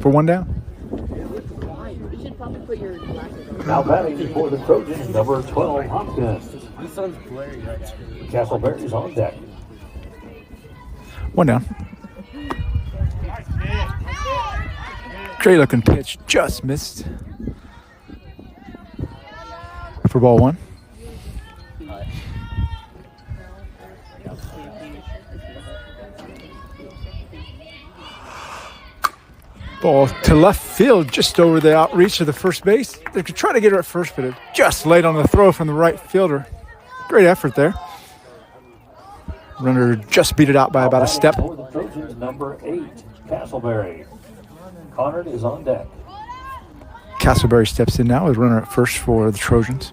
for one down. You should probably put your glasses on. Now batting for the Trojans, number 12, Hopkins. This one's blurry. Castleberry's on deck. One down. Great looking pitch, just missed. For ball one. Ball to left field, just over the outreach of the first base. They could try to get her at first, but it just late on the throw from the right fielder. Great effort there. Runner just beat it out by about a step. For the Trojans, number 8, Castleberry. Connard is on deck. Castleberry steps in now as runner at first for the Trojans.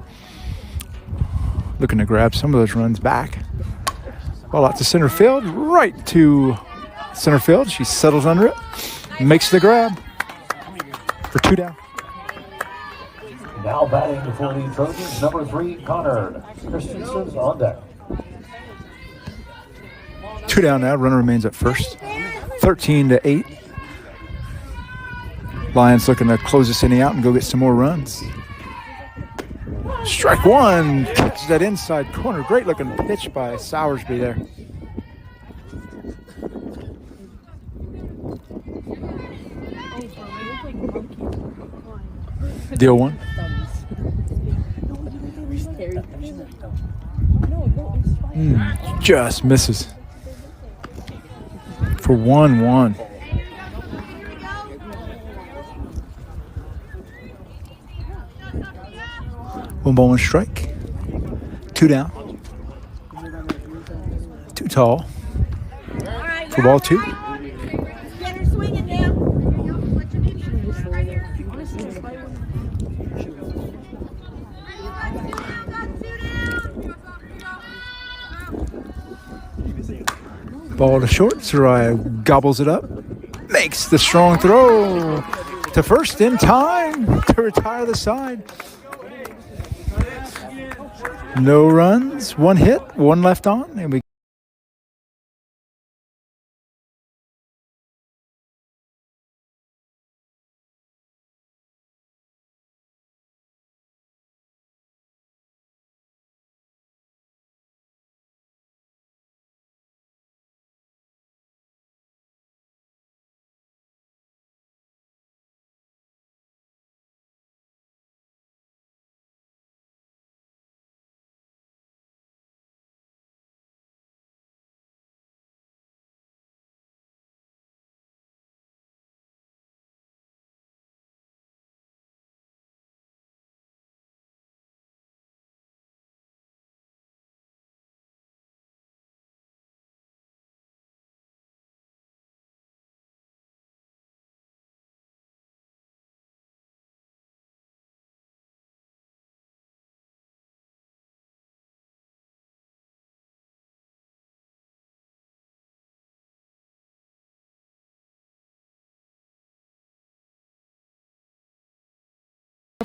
Looking to grab some of those runs back. Ball out to center field, right to center field. She settles under it, makes the grab for 2 down. Now batting for the Trojans, number 3, Connard. Christensen's on deck. 2 down now, runner remains at first. 13-8. Lions looking to close this inning out and go get some more runs. Strike one, catches that inside corner. Great looking pitch by Sowersby there. Deal one. Just misses. For 1-1. One ball, one strike. 2 down. Too tall. For ball 2. Get her swinging now. Ball to short. Soraya gobbles it up. Makes the strong throw to first in time to retire the side. No runs, 1 hit, 1 left on, and we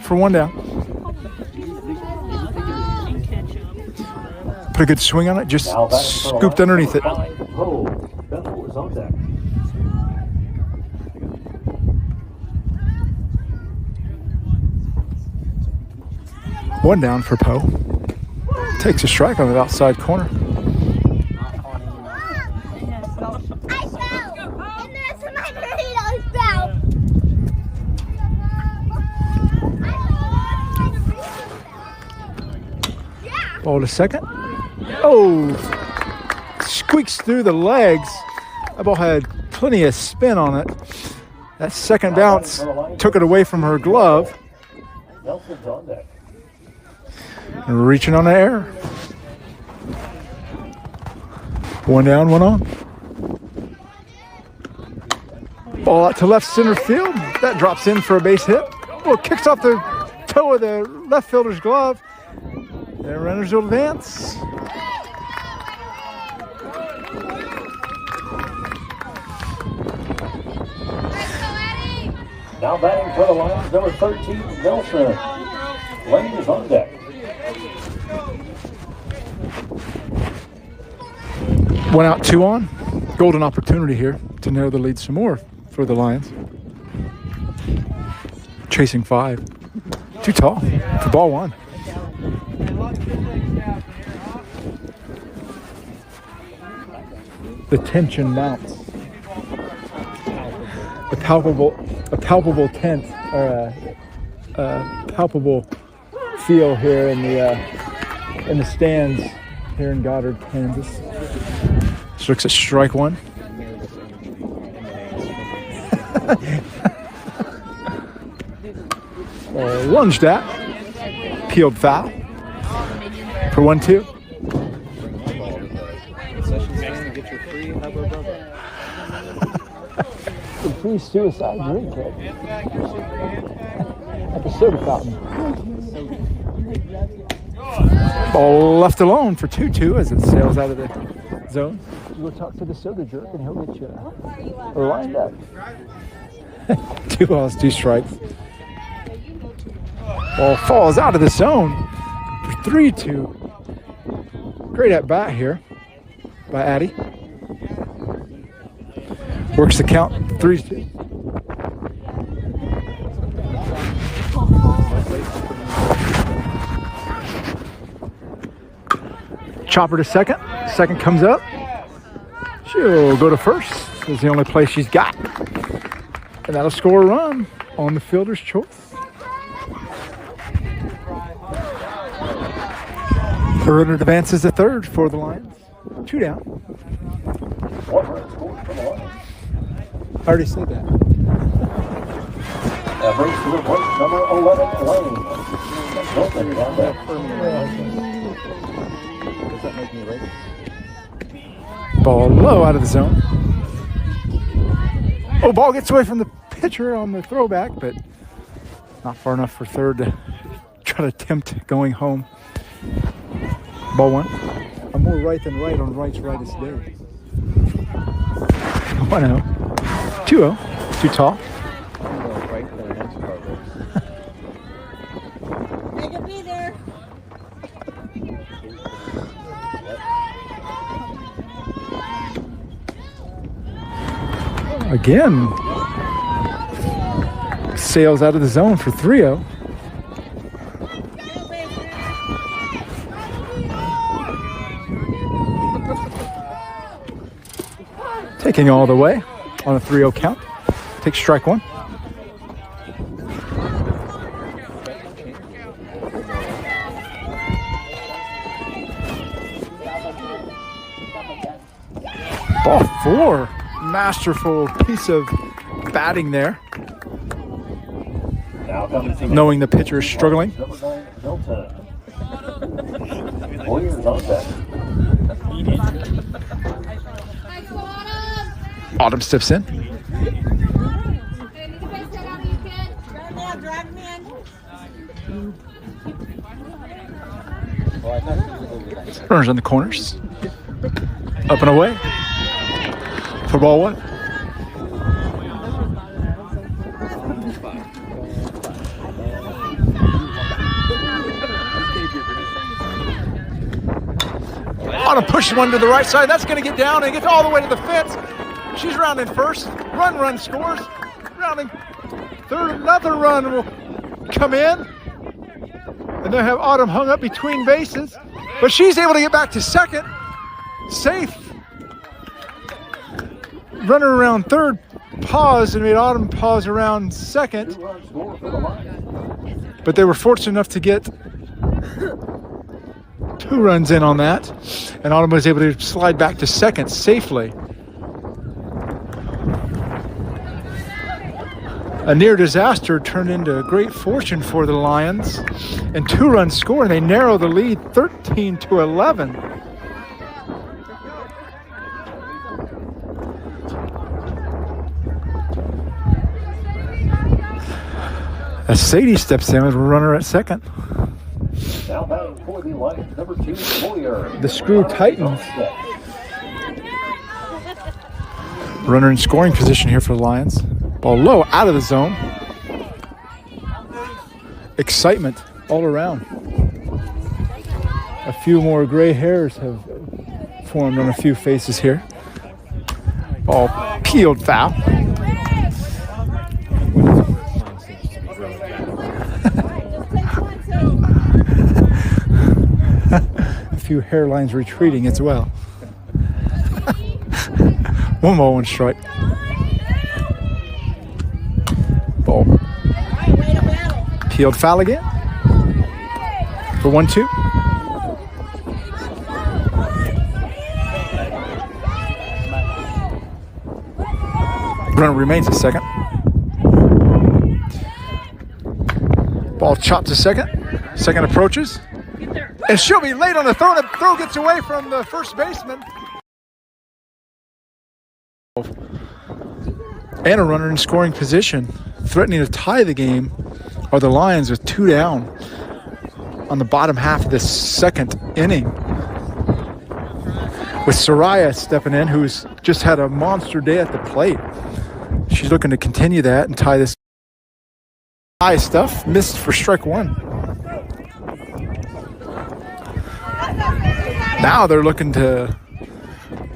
for 1 down. Put a good swing on it, just Now batting for the scooped Lions, underneath it. number 9, Poe. Bethel is on deck. One down for Poe. Takes a strike on the outside corner. Ball to second. Oh, squeaks through the legs. That ball had plenty of spin on it. That second bounce took it away from her glove. Nelson's on deck. And reaching on the air. 1 down, 1 on. Ball out to left center field. That drops in for a base hit. Well, kicks off the toe of the left fielder's glove. And runners will advance. Now batting for the Lions, number 13, Nelson. Lane is on deck. One out, 2 on. Golden opportunity here to narrow the lead some more for the Lions. chasing 5. Too tall for ball 1. The tension mounts. A palpable tent, or a palpable feel here in the stands here in Goddard, Kansas. This looks at strike 1. Lunged at. Peeled foul. For 1-2. Get your free Hubba Bubba. Free suicide drink at the soda fountain. Ball left alone for 2-2 as it sails out of the zone. You go talk to the soda jerk and he'll get you lined up. 2 balls, 2 strikes. Ball falls out of the zone for 3-2. Great at bat here by Addy. Works the count 3-2. Chopper to second. Second comes up. She'll go to first. This is the only place she's got. And that'll score a run on the fielder's choice. The runner advances to third for the Lions. 2 down. I already said that. That brings to the plate number 11, Lane. Milton down there. Does that make me right? Ball low out of the zone. Oh, ball gets away from the pitcher on the throwback, but not far enough for third to try to attempt going home. Ball 1. I'm more right than right on right's rightest day. 1-0. 2-0. Too tall. Right for the next part. They could be there. Again. Sails out of the zone for 3-0. Taking all the way on a 3-0 count. Takes strike 1. Ball 4. Masterful piece of batting there. Knowing the pitcher is struggling. Number 9, Milton. Boyer's on deck. Autumn steps in. Runners on the corners. Up and away. For ball 1. Autumn pushes one to the right side. That's going to get down and gets all the way to the fence. She's rounding first. Run scores. Rounding third. Another run will come in. And they'll have Autumn hung up between bases. But she's able to get back to second. Safe. Runner around third paused and made Autumn pause around second. But they were fortunate enough to get 2 runs in on that. And Autumn was able to slide back to second safely. A near disaster turned into a great fortune for the Lions. And 2 runs scored, and they narrow the lead 13-11. As Sadie steps in as a runner at second. Now batting for the Lions, number 2, Boyer. The screw tightens. Runner in scoring position here for the Lions. Ball low out of the zone. Excitement all around. A few more gray hairs have formed on a few faces here. Ball peeled foul. few hairlines retreating as well. 1 ball, 1 strike. Ball. Peeled foul again. For 1-2. Runner remains at second. Ball chopped to second. Second approaches. And she'll be late on the throw. The throw gets away from the first baseman. And a runner in scoring position. Threatening to tie the game are the Lions with 2 down on the bottom half of this second inning. With Soraya stepping in, who's just had a monster day at the plate. She's looking to continue that and tie this. High stuff, missed for strike 1. Now they're looking to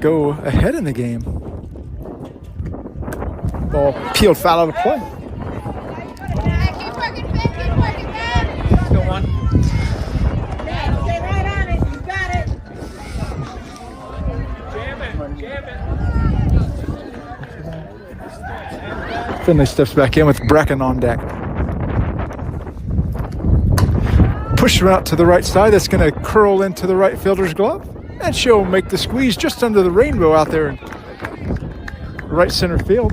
go ahead in the game. Ball peeled foul out of play. Keep working, Finn. Keep working, man. Still 1. Stay right on it. You got it. Finley steps back in with Brecken on deck. Push her out to the right side. That's going to curl into the right fielder's glove. And she'll make the squeeze just under the rainbow out there in right center field.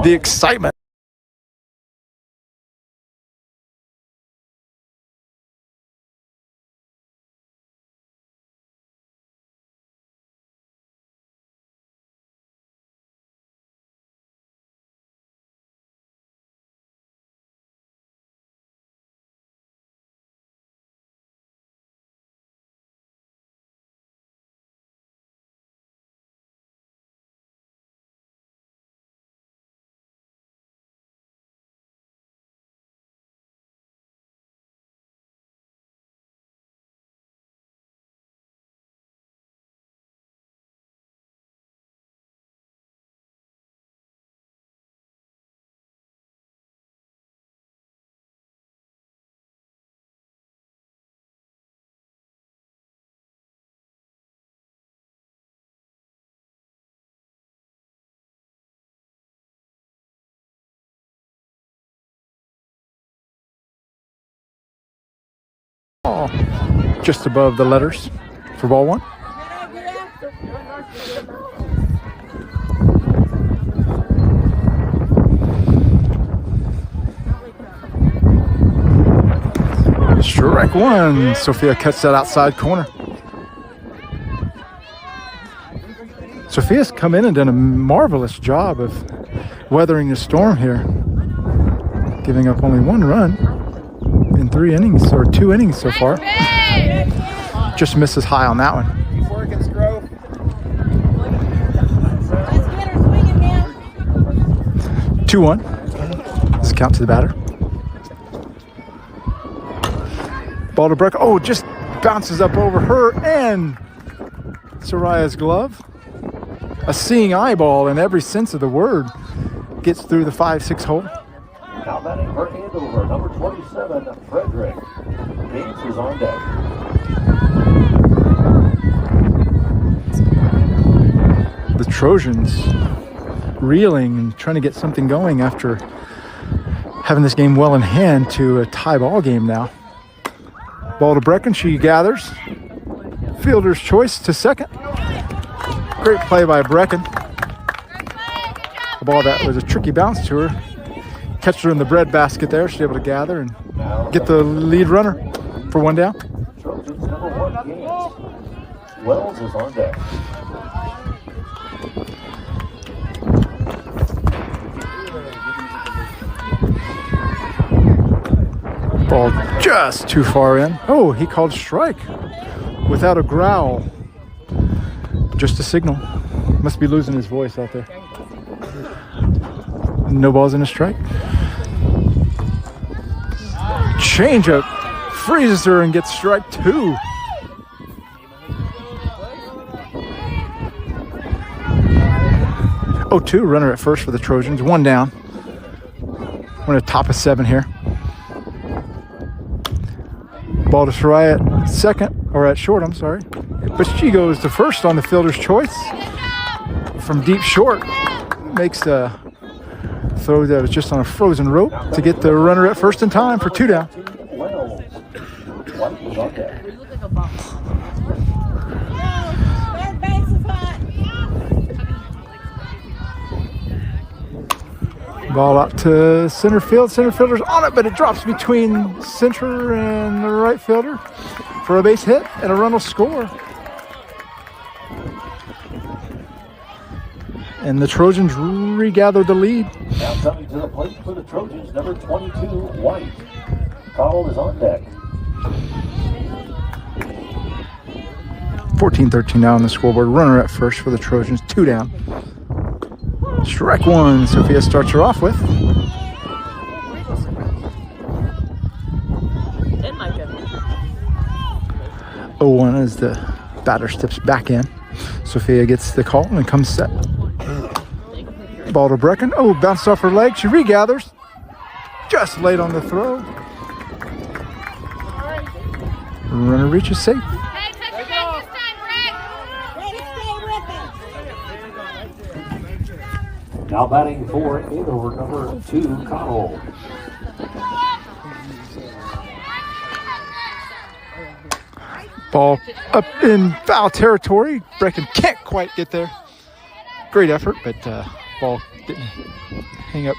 The excitement. Just above the letters for ball 1. Strike 1. Sophia cuts that outside corner. Sophia's come in and done a marvelous job of weathering the storm here, giving up only 1 run in 3 innings, or 2 innings so far. Just misses high on that one. Keep working, Scrove. Let's get her swinging, man. 2-1. Let's count to the batter. Ball to Breck. Oh, just bounces up over her and Soraya's glove. A seeing eyeball in every sense of the word gets through the 5-6 hole. Now batting for Andover, number 27, Frederick. Gaines is on deck. The Trojans reeling and trying to get something going after having this game well in hand to a tie ball game now. Ball to Brecken, she gathers. Fielder's choice to second. Great play by Brecken. A ball that was a tricky bounce to her. Catch her in the bread basket there. She's able to gather and get the lead runner for 1 down. Trojans number 1, Gaines. Wells is on deck. Ball just too far in. Oh, he called strike without a growl. Just a signal. Must be losing his voice out there. No balls in a strike. Changeup freezes her and gets strike 2. Oh, 2 runner at first for the Trojans. 1 down. We're in a top of 7 here. Ball to Sarai at second, or at short, I'm sorry. But she goes to first on the fielder's choice. From deep short. Makes a throw that was just on a frozen rope to get the runner at first in time for 2 down. Ball out to center field. Center fielder's on it, but it drops between center and the right fielder for a base hit, and a run will score. And the Trojans regather the lead. Now coming to the plate for the Trojans, number 22, White. Cowell is on deck. 14-13 now on the scoreboard. Runner at first for the Trojans, 2 down. Strike one, Sophia starts her off with. It might go. 0-1 as the batter steps back in. Sophia gets the call and comes set. Ball to Brecken. Oh, bounced off her leg. She regathers. Just late on the throw. Runner reaches safe. Hey, touch it back this time, Rick. Now batting for Andover, number 2, Cowell. Ball up in foul territory. Brecken can't quite get there. Great effort, but ball didn't hang up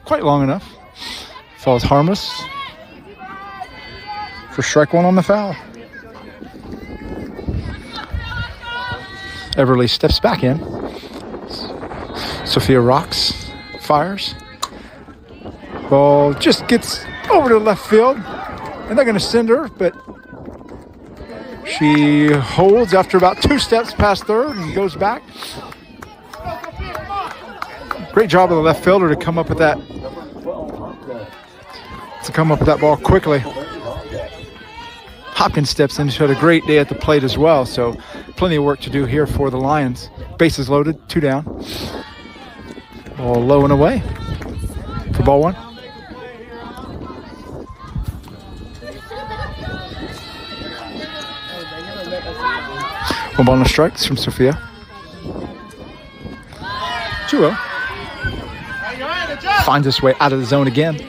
quite long enough. Falls harmless for strike one on the foul. Everly steps back in. Sophia rocks, fires. Ball just gets over to left field, and they're going to send her, but she holds after about 2 steps past third and goes back. Great job of the left fielder to come up with that. Ball quickly. Hopkins steps in, showed a great day at the plate as well, so plenty of work to do here for the Lions. Bases loaded, 2 down. Ball low and away for ball 1. One ball and a strike from Sophia. 2-0. Finds his way out of the zone again.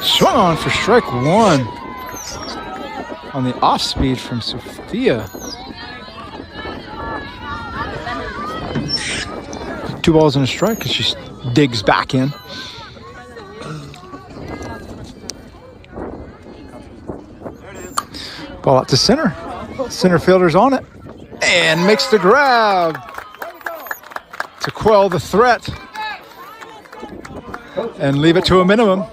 Swung on for strike 1 on the off speed from Sophia. 2 balls and a strike as she digs back in. Ball out to center. Center fielder's on it and makes the grab to quell the threat and leave it to a minimum.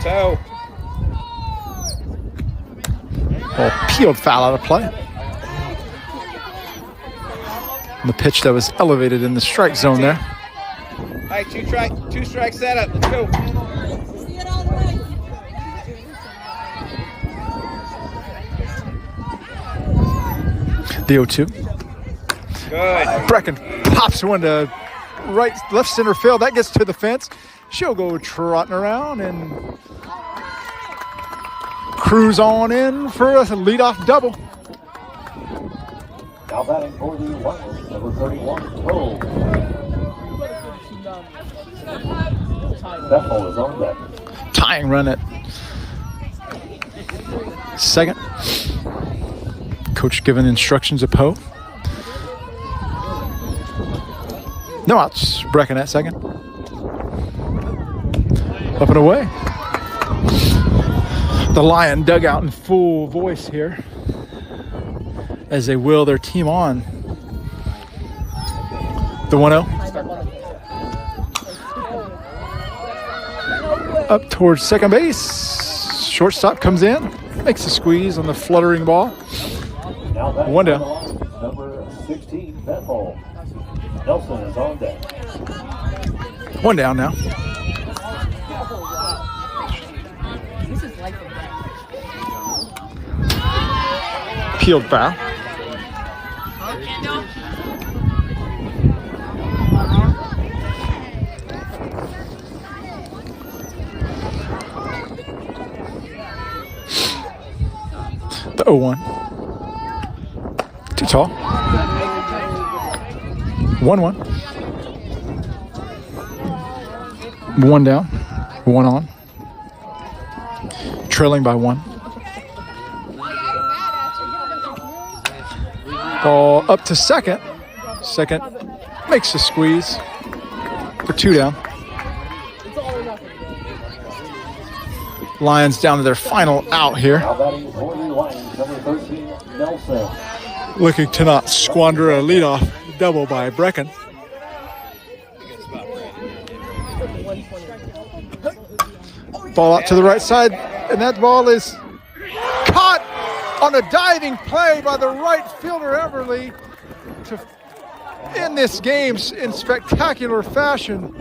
So, Ball peeled foul out of play. on the pitch that was elevated in the strike zone there. All right, two strike setup. Let's go. The 0-2. Good. Brecken pops one to left center field. That gets to the fence. She'll go trotting around and cruise on in for a leadoff double. Now batting for the Lions, number 31, Rowe. Bethel is on deck. Tying run at second. Coach giving instructions of Poe. No outs. Brecken at second. Up and away. The Lion dugout in full voice here as they will their team on. The 1-0. Up towards second base. Shortstop comes in. Makes a squeeze on the fluttering ball. Now batting 1 for down. the Lions, number 16, Bethel. Nelson is on deck. 1 down now. Peeled foul. The 0-1. Too tall. 1-1. 1 down. 1 on. Trailing by 1. Ball up to second. Second makes a squeeze for 2 down. Lions down to their final out here. Now batting for the Lions, number 13, Nelson. Looking to not squander a leadoff double by Brecken. Ball out to the right side, and that ball is caught on a diving play by the right fielder Everly to end this game in spectacular fashion.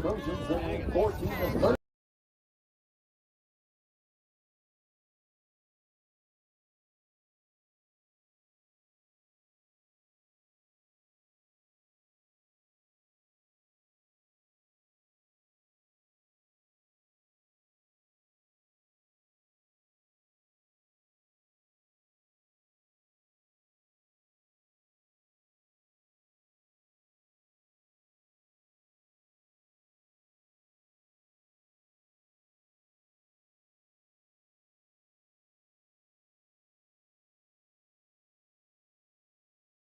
Trojans in 14-13.